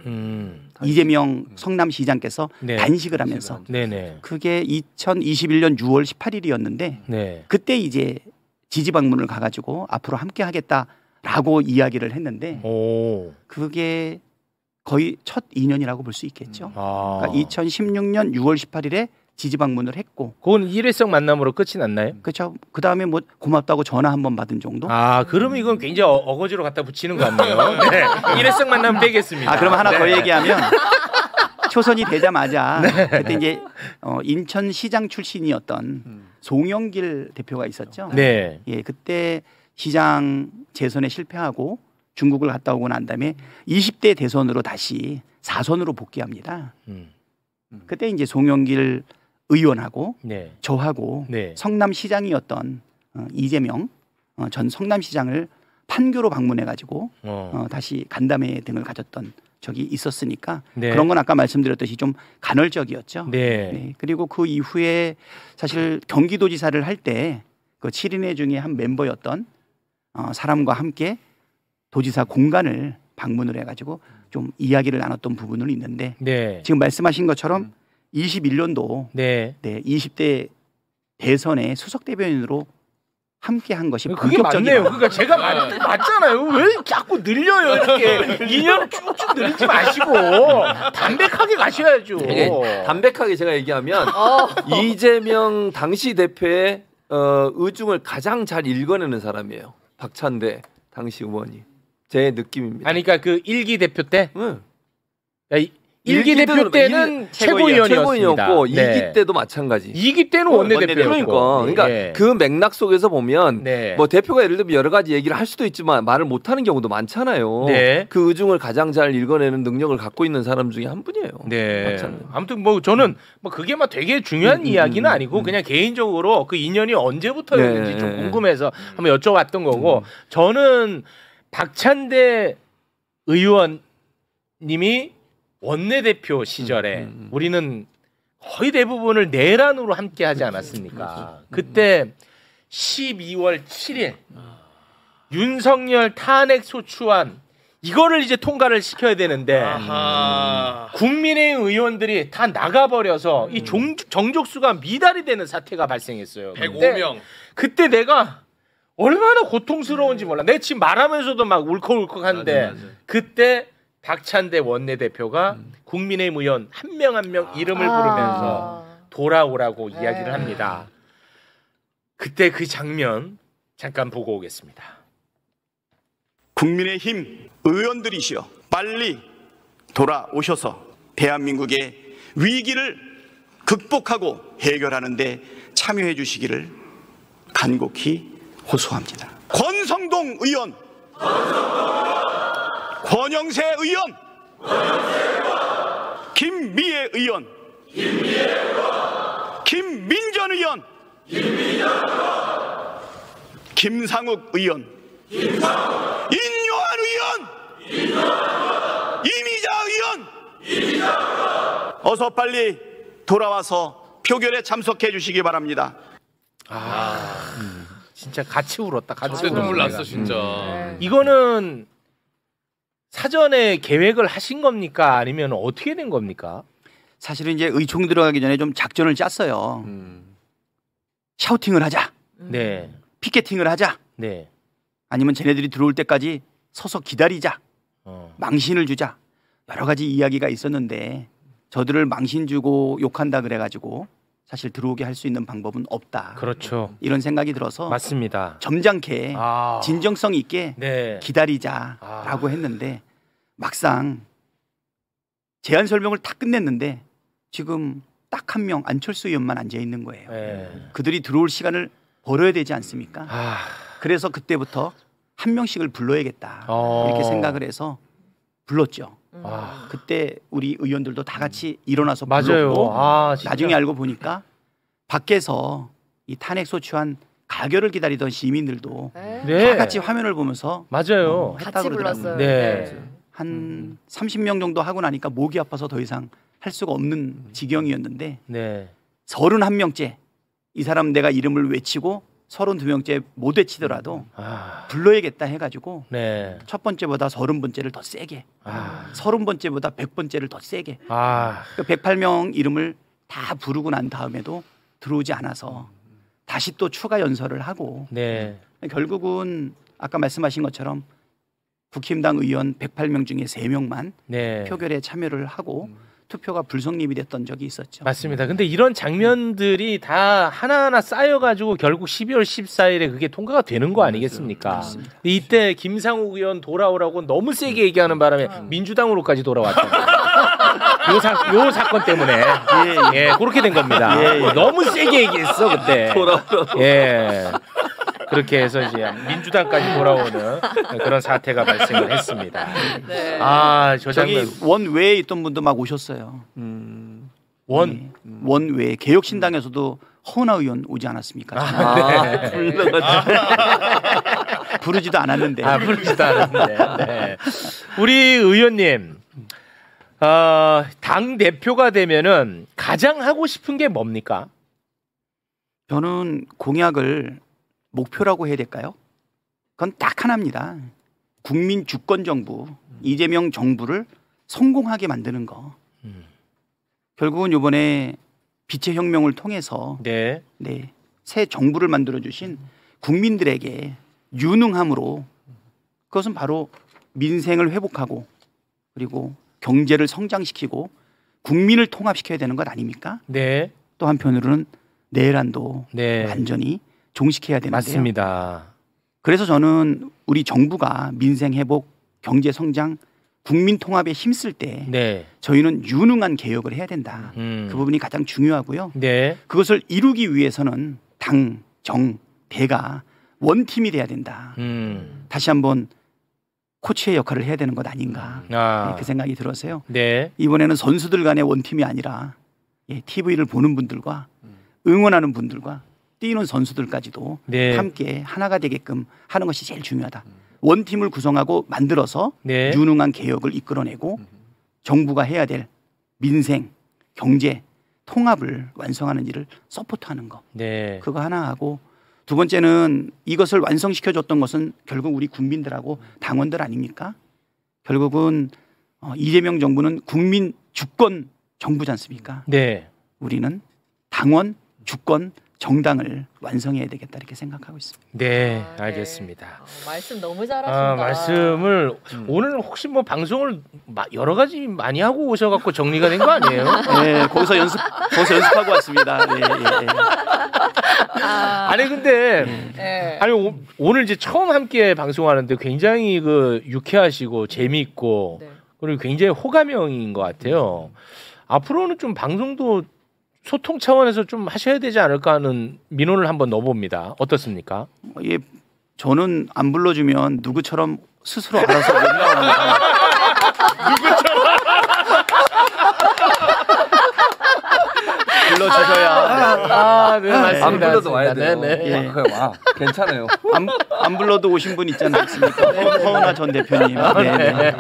이재명 성남시장께서 네. 단식을 하면서 네네. 그게 2021년 6월 18일이었는데 네. 그때 이제 지지 방문을 가가지고 앞으로 함께 하겠다라고 이야기를 했는데 그게 거의 첫 인연이라고 볼 수 있겠죠. 그러니까 2016년 6월 18일에 지지 방문을 했고. 그건 일회성 만남으로 끝이 났나요? 그렇죠. 그 다음에 뭐 고맙다고 전화 한 번 받은 정도. 그러면 이건 굉장히 어거지로 갖다 붙이는 것 같네요. 네. 일회성 만남 빼겠습니다. 그럼 하나 더 얘기하면 초선이 되자마자 그때 이제 인천시장 출신이었던 송영길 대표가 있었죠. 네. 예, 그때 시장 재선에 실패하고 중국을 갔다 오고 난 다음에 20대 대선으로 다시 4선으로 복귀합니다. 그때 이제 송영길 의원하고 네. 저하고 네. 성남시장이었던 이재명 전 성남시장을 판교로 방문해가지고 다시 간담회 등을 가졌던 적이 있었으니까 네. 그런 건 아까 말씀드렸듯이 좀 간헐적이었죠. 네. 네. 그리고 그 이후에 사실 경기도지사를 할 때 그 7인회 중에 한 멤버였던 사람과 함께 도지사 공간을 방문을 해가지고 좀 이야기를 나눴던 부분은 있는데 네. 지금 말씀하신 것처럼 21년도 네. 20대 대선에 수석 대변인으로 함께 한 것이 그게 본격적이다. 맞네요. 그러니까 제가 맞잖아요. 왜 자꾸 늘려요 이렇게 2년 쭉쭉 늘리지 마시고 담백하게 가셔야죠. 담백하게 제가 얘기하면 이재명 당시 대표의 의중을 가장 잘 읽어내는 사람이에요. 박찬대 당시 의원이. 제 느낌입니다. 아니 그러니까 그 1기 대표 때? 응. 1기 대표 때는 최고위원이었고 네. 2기 때도 마찬가지. 2기 때는 원내대표였고. 그러니까 네. 그 맥락 속에서 보면 네. 뭐 대표가 예를 들면 여러 가지 얘기를 할 수도 있지만 말을 못하는 경우도 많잖아요. 네. 그 의중을 가장 잘 읽어내는 능력을 갖고 있는 사람 중에 한 분이에요. 네. 아무튼 뭐 저는 뭐 그게 막 되게 중요한 이야기는 아니고 그냥 개인적으로 그 인연이 언제부터였는지 좀 궁금해서 한번 여쭤봤던 거고 저는 박찬대 의원님이 원내대표 시절에 우리는 거의 대부분을 내란으로 함께 하지 않았습니까? 그때 12월 7일 윤석열 탄핵 소추안 이거를 이제 통과를 시켜야 되는데 국민의힘 의원들이 다 나가버려서 이 정족수가 미달이 되는 사태가 발생했어요. 105명. 그때 내가 얼마나 고통스러운지 몰라. 내가 지금 말하면서도 막 울컥울컥한데 맞아. 그때 박찬대 원내대표가 국민의힘 의원 한 명 한 명 이름을 부르면서 돌아오라고 이야기를 합니다. 그때 그 장면 잠깐 보고 오겠습니다. 국민의힘 의원들이시여 빨리 돌아오셔서 대한민국의 위기를 극복하고 해결하는 데 참여해 주시기를 간곡히 호소합니다. 권성동 의원, 권영세 의원, 김미애 의원, 김민전 의원, 김상욱 의원, 인요한 의원, 이미자 의원, 어서 빨리 돌아와서 표결에 참석해 주시기 바랍니다. 진짜 같이 울었다. 같이 눈물 났어 진짜. 이거는 사전에 계획을 하신 겁니까? 아니면 어떻게 된 겁니까? 사실은 이제 의총 들어가기 전에 좀 작전을 짰어요. 샤우팅을 하자. 네. 피켓팅을 하자. 네. 아니면 쟤네들이 들어올 때까지 서서 기다리자. 망신을 주자. 여러 가지 이야기가 있었는데 저들을 망신 주고 욕한다 그래가지고 사실 들어오게 할 수 있는 방법은 없다. 그렇죠. 이런 생각이 들어서 맞습니다. 점잖게 진정성 있게 네. 기다리자라고 했는데 막상 제안 설명을 다 끝냈는데 지금 딱 한 명 안철수 의원만 앉아 있는 거예요. 네. 그들이 들어올 시간을 벌어야 되지 않습니까? 그래서 그때부터 한 명씩을 불러야겠다 이렇게 생각을 해서 불렀죠. 그때 우리 의원들도 다 같이 일어나서 불렀고 나중에 알고 보니까 밖에서 이 탄핵 소추안 가결을 기다리던 시민들도 다 같이 화면을 보면서 맞아요. 같이 불렀어요. 네. 한 30명 정도 하고 나니까 목이 아파서 더 이상 할 수가 없는 지경이었는데 네. 31명째 이 사람 내가 이름을 외치고 32명째 못 외치더라도 불러야겠다 해가지고 네. 첫 번째보다 30번째를 더 세게 30번째보다 100번째를 더 세게 108명 이름을 다 부르고 난 다음에도 들어오지 않아서 다시 또 추가 연설을 하고 네. 결국은 아까 말씀하신 것처럼 국힘당 의원 108명 중에 3명만 네. 표결에 참여를 하고 투표가 불성립이 됐던 적이 있었죠. 맞습니다. 근데 이런 장면들이 다 하나하나 쌓여가지고 결국 12월 14일에 그게 통과가 되는 거 아니겠습니까? 맞습니다. 이때 김상욱 의원 돌아오라고 너무 세게 얘기하는 바람에 민주당으로까지 돌아왔잖아요. 요 사건 때문에 예, 그렇게 된 겁니다. 너무 세게 얘기했어 그때. 돌아오라고. 예. 그렇게 해서 이제 민주당까지 돌아오는 그런 사태가 발생을 했습니다. 네. 저 장면 원외에 있던 분도 막 오셨어요. 원외 개혁신당에서도 허은하 의원 오지 않았습니까? 네. 부르지도 않았는데. 부르지도 않았는데. 네. 우리 의원님, 당 대표가 되면은 가장 하고 싶은 게 뭡니까? 저는 공약을 목표라고 해야 될까요? 그건 딱 하나입니다. 국민 주권 정부, 이재명 정부를 성공하게 만드는 거. 결국은 이번에 빛의 혁명을 통해서 새 정부를 만들어 주신 국민들에게 유능함으로 그것은 바로 민생을 회복하고 그리고 경제를 성장시키고 국민을 통합시켜야 되는 것 아닙니까? 네. 또 한편으로는 내란도 완전히 종식해야 되는데요. 맞습니다. 그래서 저는 우리 정부가 민생 회복, 경제 성장, 국민 통합에 힘쓸 때 저희는 유능한 개혁을 해야 된다. 그 부분이 가장 중요하고요. 그것을 이루기 위해서는 당, 정, 대가 원팀이 돼야 된다. 다시 한번 코치의 역할을 해야 되는 것 아닌가 그 생각이 들어서요. 이번에는 선수들 간의 원팀이 아니라 TV를 보는 분들과 응원하는 분들과 뛰는 선수들까지도 함께 하나가 되게끔 하는 것이 제일 중요하다. 원팀을 구성하고 만들어서 유능한 개혁을 이끌어내고 정부가 해야 될 민생, 경제, 통합을 완성하는 일을 서포트하는 거. 그거 하나 하고 두 번째는 이것을 완성시켜줬던 것은 결국 우리 국민들하고 당원들 아닙니까? 결국은 이재명 정부는 국민 주권 정부지 않습니까? 네. 우리는 당원, 주권, 정당을 완성해야 되겠다 이렇게 생각하고 있습니다. 네, 알겠습니다. 말씀 너무 잘하신다. 말씀을 오늘 혹시 뭐 방송을 여러 가지 많이 하고 오셔갖고 정리가 된 거 아니에요? 네, 거기서 연습하고 왔습니다. 네, 예. 아니 근데 아니 오늘 이제 처음 함께 방송하는데 굉장히 그 유쾌하시고 재미있고 네. 그리고 굉장히 호감형인 것 같아요. 앞으로는 좀 방송도 소통 차원에서 좀 하셔야 되지 않을까 하는 민원을 한번 넣어봅니다. 어떻습니까? 예, 저는 안 불러주면 누구처럼 스스로 알아서 못 나옵니다. 불러주셔야. 네, 맞습니다. 안 불러도 와야 돼요. 네네. 예. 와, 괜찮아요. 안 불러도 오신 분 있지 않습니까? 허은하 전 대표님. 네.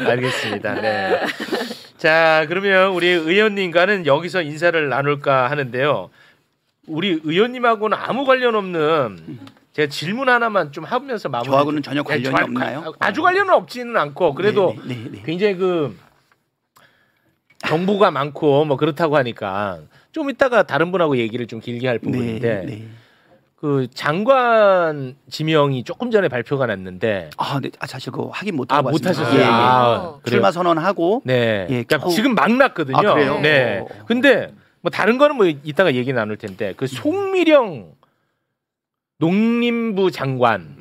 알겠습니다. 네. 자, 그러면 우리 의원님과는 여기서 인사를 나눌까 하는데요. 우리 의원님하고는 아무 관련 없는 제가 질문 하나만 좀 하면서 마무리. 저하고는 전혀 관련이 없나요? 아주 관련은 없지는 않고 그래도 네. 굉장히 그 정보가 많고 뭐 그렇다고 하니까 좀 이따가 다른 분하고 얘기를 좀 길게 할 부분인데 네. 그 장관 지명이 조금 전에 발표가 났는데 네. 사실 그거 확인 못하고 못 왔습니다. 하셨어요. 예, 예. 그래요? 출마 선언하고 네. 예, 그러니까 지금 막 났거든요. 아, 그래요? 네. 근데 뭐 다른 거는 뭐 이따가 얘기 나눌 텐데 그 송미령 농림부 장관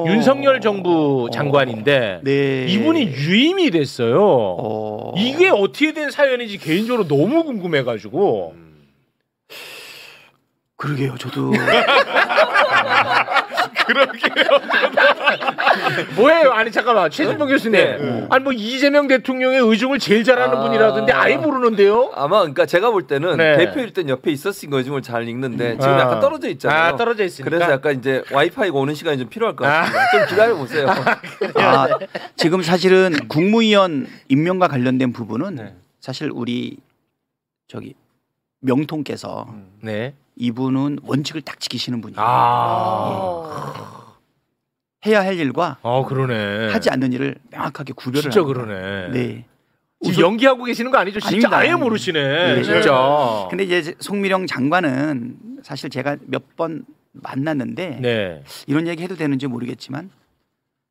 윤석열 정부 장관인데 네. 이분이 유임이 됐어요. 이게 어떻게 된 사연인지 개인적으로 너무 궁금해가지고. 그러게요. 저도 그러게요. 뭐예요? 아니 잠깐만 최진봉 교수님. 아니 뭐 이재명 대통령의 의중을 제일 잘하는 분이라던데 아예 모르는데요? 아마 그러니까 제가 볼 때는 네. 대표일 땐 옆에 있었으니까 의중을 잘 읽는데 지금 약간 떨어져 있잖아요. 떨어져 있으니까. 그래서 약간 이제 와이파이가 오는 시간이 좀 필요할 것 같습니다. 좀 기다려 보세요. 지금 사실은 국무위원 임명과 관련된 부분은 사실 우리 명통께서 네. 이분은 원칙을 딱 지키시는 분이에요. 해야 할 일과 그러네. 하지 않는 일을 명확하게 구별을 진짜 합니다. 그러네. 네. 지금 연기하고 계시는 거 아니죠? 진짜 아닙니다. 아예 모르시네. 네. 진짜. 근데 이제 송미령 장관은 사실 제가 몇 번 만났는데 네. 이런 얘기 해도 되는지 모르겠지만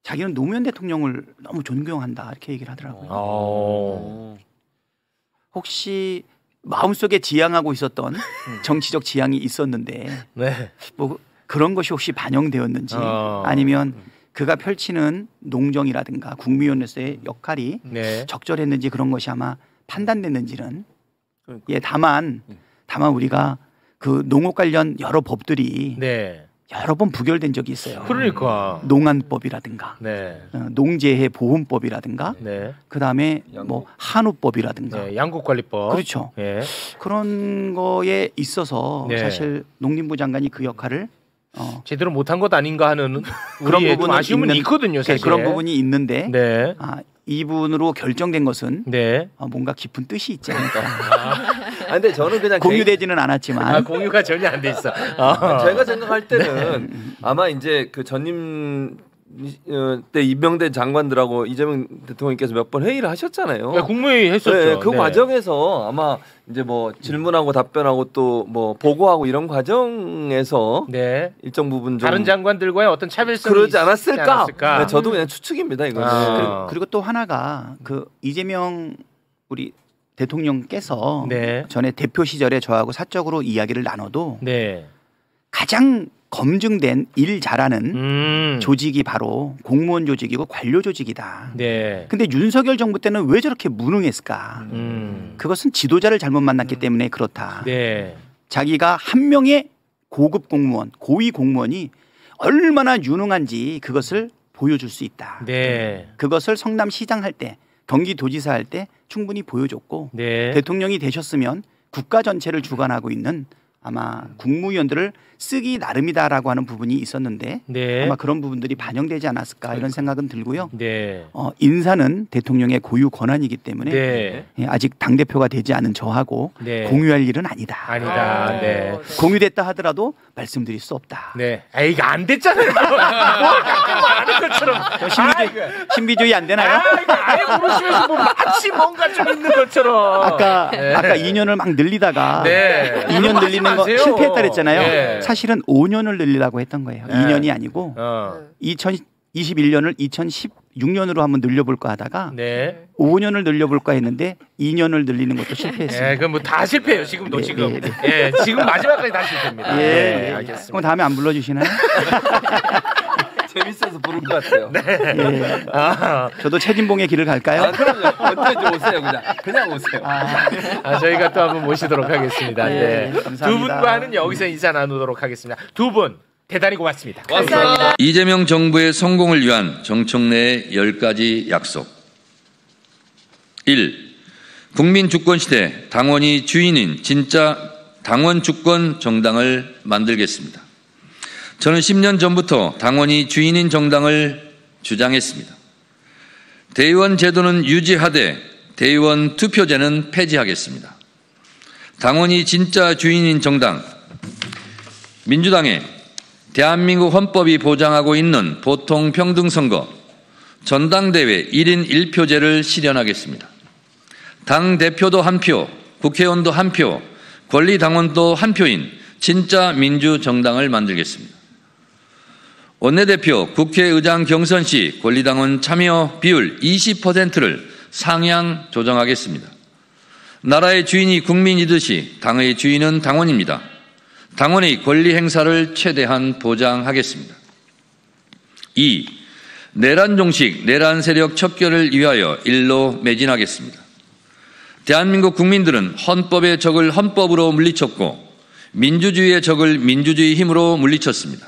자기는 노무현 대통령을 너무 존경한다 이렇게 얘기를 하더라고요. 혹시 마음속에 지향하고 있었던 정치적 지향이 있었는데 네. 뭐 그런 것이 혹시 반영되었는지 아니면 그가 펼치는 농정이라든가 국무위원으로서의 역할이 네. 적절했는지 그런 것이 아마 판단됐는지는 다만 우리가 그 농업 관련 여러 법들이 네. 여러 번 부결된 적이 있어요. 그러니까. 농안법이라든가 네. 농재해 보험법이라든가 네. 그다음에 뭐 한우법이라든가 네. 양국관리법. 그렇죠. 네. 그런 거에 있어서 네. 사실 농림부 장관이 그 역할을 제대로 못한 것 아닌가 하는 그런 우리의 좀 부분은 아쉬움은 있거든요. 사실. 그런 부분이 있는데 네. 이분으로 결정된 것은 네. 뭔가 깊은 뜻이 있지 않을까. 근데 저는 그냥 공유되지는 않았지만 공유가 전혀 안 돼 있어. 제가 생각할 때는 아마 이제 그 전임 때 임명된 장관들하고 이재명 대통령께서 몇 번 회의를 하셨잖아요. 네, 국무회의 했었죠. 네, 그 과정에서 아마 이제 뭐 질문하고 답변하고 또 뭐 보고하고 이런 과정에서 네. 일정 부분 좀 다른 장관들과의 어떤 차별성이 그러지 않았을까? 않았을까? 네, 저도 그냥 추측입니다. 이거는. 그리고 또 하나가 그 이재명 우리 대통령께서 네. 전에 대표 시절에 저하고 사적으로 이야기를 나눠도 네. 가장 검증된 일 잘하는 조직이 바로 공무원 조직이고 관료 조직이다. 네. 근데 윤석열 정부 때는 왜 저렇게 무능했을까? 그것은 지도자를 잘못 만났기 때문에 그렇다. 네. 자기가 한 명의 고급 공무원, 고위 공무원이 얼마나 유능한지 그것을 보여줄 수 있다. 네. 그것을 성남시장 할 때, 경기도지사 할 때 충분히 보여줬고 네. 대통령이 되셨으면 국가 전체를 주관하고 있는 아마 국무위원들을 쓰기 나름이다라고 하는 부분이 있었는데 네. 아마 그런 부분들이 반영되지 않았을까 이런 생각은 들고요. 네. 인사는 대통령의 고유 권한이기 때문에 네. 아직 당대표가 되지 않은 저하고 네. 공유할 일은 아니다. 아니다. 네. 공유됐다 하더라도 말씀드릴 수 없다. 네. 아, 이거 안 됐잖아요. 뭘 갖고 아는 것처럼. 신비주의 안 되나요? 이거 아예 모르시면서 뭐 마치 뭔가 좀 있는 것처럼. 아까 2년을 막 늘리다가 네. 2년 늘리는 거 마세요. 실패했다 그랬잖아요. 네. 사실은 5년을 늘리라고 했던 거예요. 네. 2년이 아니고 2021년을 2016년으로 한번 늘려볼까 하다가 네. 5년을 늘려볼까 했는데 2년을 늘리는 것도 실패했습니다. 네, 그럼 뭐 다 실패예요. 지금도 지금. 예, 지금 마지막까지 다 실패입니다. 예, 네, 예. 알겠습니다. 그럼 다음에 안 불러주시나요? 재밌어서 부른 것 같아요. 네. 예. 저도 최진봉의 길을 갈까요? 그럼요. 언제든지 오세요. 그냥 오세요. 저희가 또 한번 모시도록 하겠습니다. 네. 감사합니다. 두 분과는 여기서 인사 나누도록 하겠습니다. 두 분 대단히 고맙습니다. 감사합니다. 이재명 정부의 성공을 위한 정청래의 10가지 약속. 1. 국민 주권 시대 당원이 주인인 진짜 당원 주권 정당을 만들겠습니다. 저는 10년 전부터 당원이 주인인 정당을 주장했습니다. 대의원 제도는 유지하되 대의원 투표제는 폐지하겠습니다. 당원이 진짜 주인인 정당, 민주당에 대한민국 헌법이 보장하고 있는 보통평등선거, 전당대회 1인 1표제를 실현하겠습니다. 당대표도 한 표, 국회의원도 한 표, 권리당원도 한 표인 진짜 민주정당을 만들겠습니다. 원내대표, 국회의장 경선 시 권리당원 참여 비율 20%를 상향 조정하겠습니다. 나라의 주인이 국민이듯이 당의 주인은 당원입니다. 당원의 권리 행사를 최대한 보장하겠습니다. 2. 내란 종식, 내란 세력 척결을 위하여 일로 매진하겠습니다. 대한민국 국민들은 헌법의 적을 헌법으로 물리쳤고 민주주의의 적을 민주주의 힘으로 물리쳤습니다.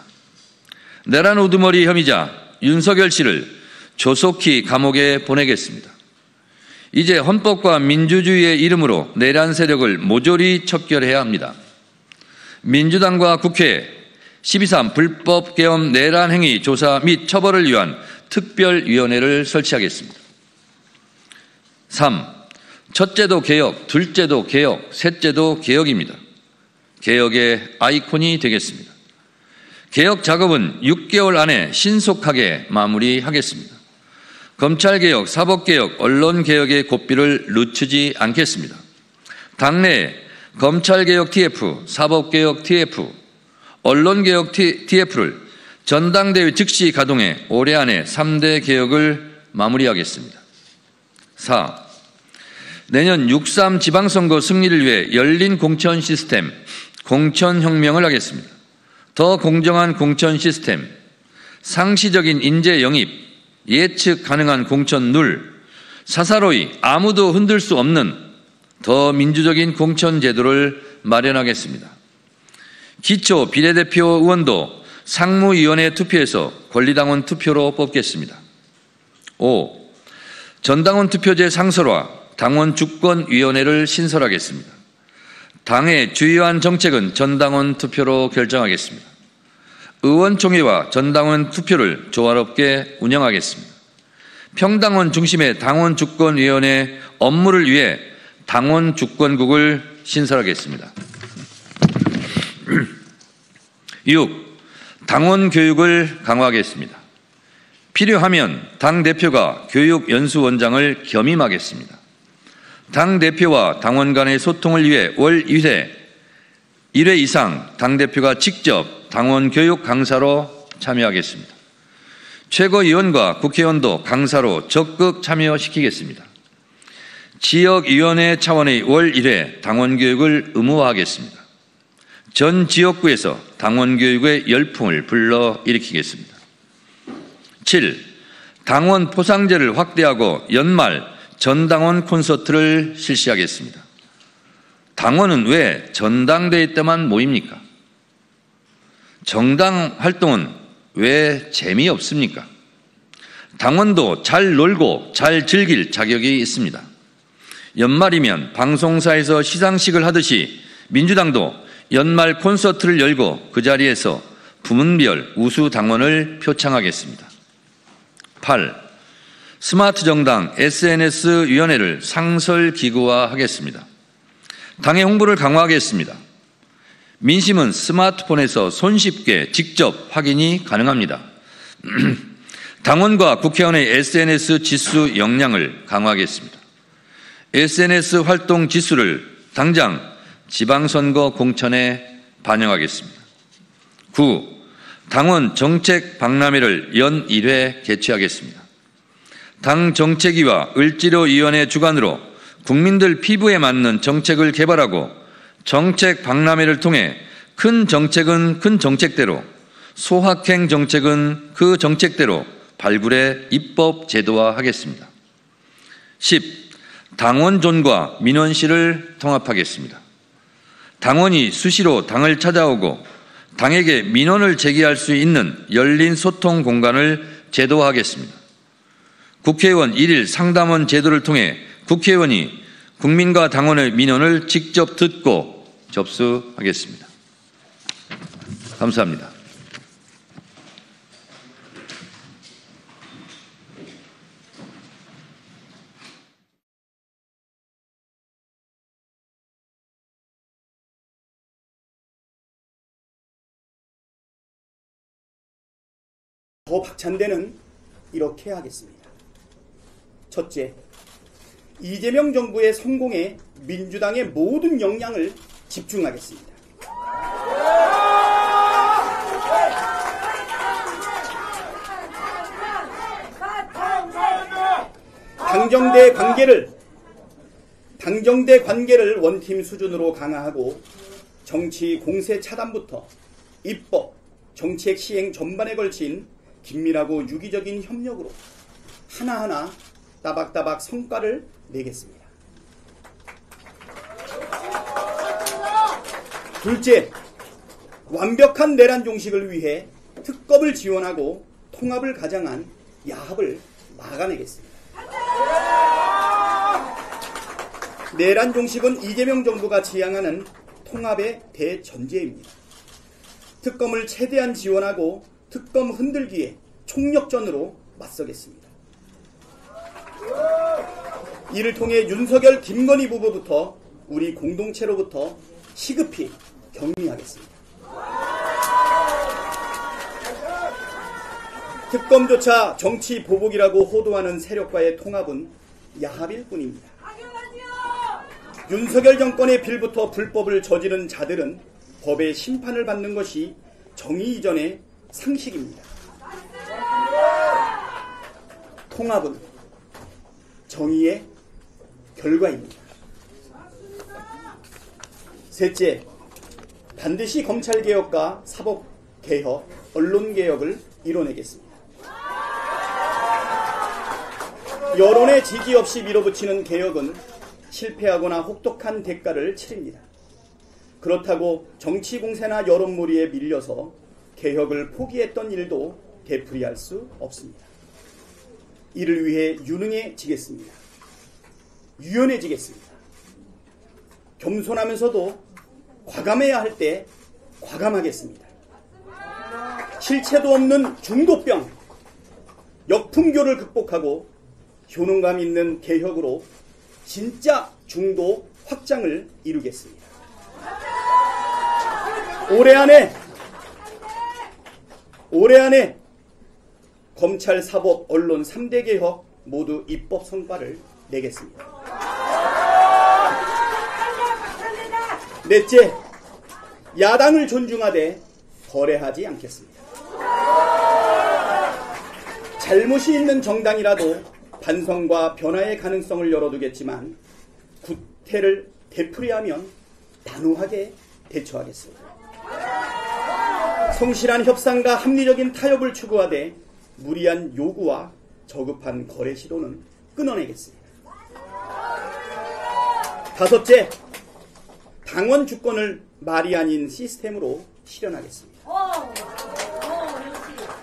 내란 우두머리 혐의자 윤석열 씨를 조속히 감옥에 보내겠습니다. 이제 헌법과 민주주의의 이름으로 내란 세력을 모조리 척결해야 합니다. 민주당과 국회 12.3 불법 계엄 내란 행위 조사 및 처벌을 위한 특별위원회를 설치하겠습니다. 3. 첫째도 개혁, 둘째도 개혁, 셋째도 개혁입니다. 개혁의 아이콘이 되겠습니다. 개혁 작업은 6개월 안에 신속하게 마무리하겠습니다. 검찰개혁, 사법개혁, 언론개혁의 고삐를 늦추지 않겠습니다. 당내에 검찰개혁 TF, 사법개혁 TF, 언론개혁 TF를 전당대회 즉시 가동해 올해 안에 3대 개혁을 마무리하겠습니다. 4. 내년 6.3 지방선거 승리를 위해 열린 공천 시스템, 공천혁명을 하겠습니다. 더 공정한 공천 시스템, 상시적인 인재 영입, 예측 가능한 공천 룰, 사사로이 아무도 흔들 수 없는 더 민주적인 공천 제도를 마련하겠습니다. 기초 비례대표 의원도 상무위원회 투표에서 권리당원 투표로 뽑겠습니다. 5. 전당원 투표제 상설화, 당원 주권위원회를 신설하겠습니다. 당의 주요한 정책은 전당원 투표로 결정하겠습니다. 의원총회와 전당원 투표를 조화롭게 운영하겠습니다. 평당원 중심의 당원주권위원회 업무를 위해 당원주권국을 신설하겠습니다. 6. 당원교육을 강화하겠습니다. 필요하면 당대표가 교육연수원장을 겸임하겠습니다. 당대표와 당원 간의 소통을 위해 월 1회 이상 당대표가 직접 당원교육 강사로 참여하겠습니다. 최고위원과 국회의원도 강사로 적극 참여시키겠습니다. 지역위원회 차원의 월 1회 당원교육을 의무화하겠습니다. 전 지역구에서 당원교육의 열풍을 불러일으키겠습니다. 7. 당원 포상제를 확대하고 연말 전당원 콘서트를 실시하겠습니다. 당원은 왜 전당대회 때만 모입니까? 정당 활동은 왜 재미없습니까? 당원도 잘 놀고 잘 즐길 자격이 있습니다. 연말이면 방송사에서 시상식을 하듯이 민주당도 연말 콘서트를 열고 그 자리에서 부문별 우수 당원을 표창하겠습니다. 8. 스마트 정당 SNS 위원회를 상설기구화하겠습니다. 당의 홍보를 강화하겠습니다. 민심은 스마트폰에서 손쉽게 직접 확인이 가능합니다. 당원과 국회의원의 SNS 지수 역량을 강화하겠습니다. SNS 활동 지수를 당장 지방선거 공천에 반영하겠습니다. 9. 당원 정책 박람회를 연 1회 개최하겠습니다. 당 정책위와 을지로위원회 주관으로 국민들 피부에 맞는 정책을 개발하고 정책 박람회를 통해 큰 정책은 큰 정책대로, 소확행 정책은 그 정책대로 발굴해 입법 제도화하겠습니다. 10. 당원존과 민원실을 통합하겠습니다. 당원이 수시로 당을 찾아오고 당에게 민원을 제기할 수 있는 열린 소통 공간을 제도화하겠습니다. 국회의원 1일 상담원 제도를 통해 국회의원이 국민과 당원의 민원을 직접 듣고 접수하겠습니다. 감사합니다. 더 박찬대는 이렇게 하겠습니다. 첫째, 이재명 정부의 성공에 민주당의 모든 역량을 집중하겠습니다. 당정대 관계를 원팀 수준으로 강화하고 정치 공세 차단부터 입법, 정책 시행 전반에 걸친 긴밀하고 유기적인 협력으로 하나하나 따박따박 성과를 내겠습니다. 둘째, 완벽한 내란 종식을 위해 특검을 지원하고 통합을 가장한 야합을 막아내겠습니다. 내란 종식은 이재명 정부가 지향하는 통합의 대전제입니다. 특검을 최대한 지원하고 특검 흔들기에 총력전으로 맞서겠습니다. 이를 통해 윤석열, 김건희 부부부터 우리 공동체로부터 시급히 격리하겠습니다. 특검조차 정치 보복이라고 호도하는 세력과의 통합은 야합일 뿐입니다. 윤석열 정권의 빌부터 불법을 저지른 자들은 법의 심판을 받는 것이 정의 이전의 상식입니다. 통합은 정의의 결과입니다. 셋째, 반드시 검찰개혁과 사법개혁, 언론개혁을 이뤄내겠습니다. 여론의 지지 없이 밀어붙이는 개혁은 실패하거나 혹독한 대가를 치릅니다. 그렇다고 정치공세나 여론몰이에 밀려서 개혁을 포기했던 일도 되풀이할 수 없습니다. 이를 위해 유능해지겠습니다. 유연해지겠습니다. 겸손하면서도 과감해야 할 때 과감하겠습니다. 실체도 없는 중도병, 역풍교를 극복하고 효능감 있는 개혁으로 진짜 중도 확장을 이루겠습니다. 올해 안에 검찰, 사법, 언론 3대 개혁 모두 입법 성과를 내겠습니다. 넷째, 야당을 존중하되 거래하지 않겠습니다. 잘못이 있는 정당이라도 반성과 변화의 가능성을 열어두겠지만 구태를 되풀이하면 단호하게 대처하겠습니다. 성실한 협상과 합리적인 타협을 추구하되 무리한 요구와 저급한 거래 시도는 끊어내겠습니다. 다섯째, 당원 주권을 말이 아닌 시스템으로 실현하겠습니다.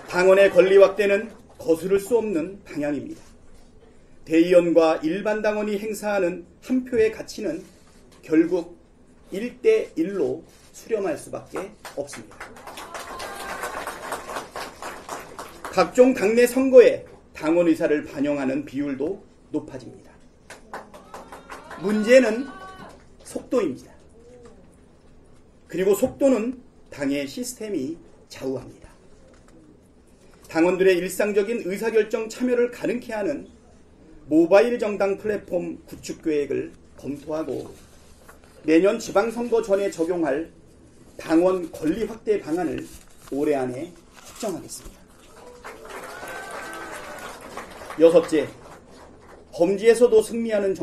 당원의 권리 확대는 거스를 수 없는 방향입니다. 대의원과 일반 당원이 행사하는 한 표의 가치는 결국 1대1로 수렴할 수밖에 없습니다. 각종 당내 선거에 당원 의사를 반영하는 비율도 높아집니다. 문제는 속도입니다. 그리고 속도는 당의 시스템이 좌우합니다. 당원들의 일상적인 의사결정 참여를 가능케 하는 모바일 정당 플랫폼 구축 계획을 검토하고 내년 지방선거 전에 적용할 당원 권리 확대 방안을 올해 안에 확정하겠습니다. 여섯째, 험지에서도 승리하는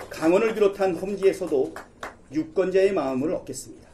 강원을 비롯한 험지에서도 유권자의 마음을 얻겠습니다.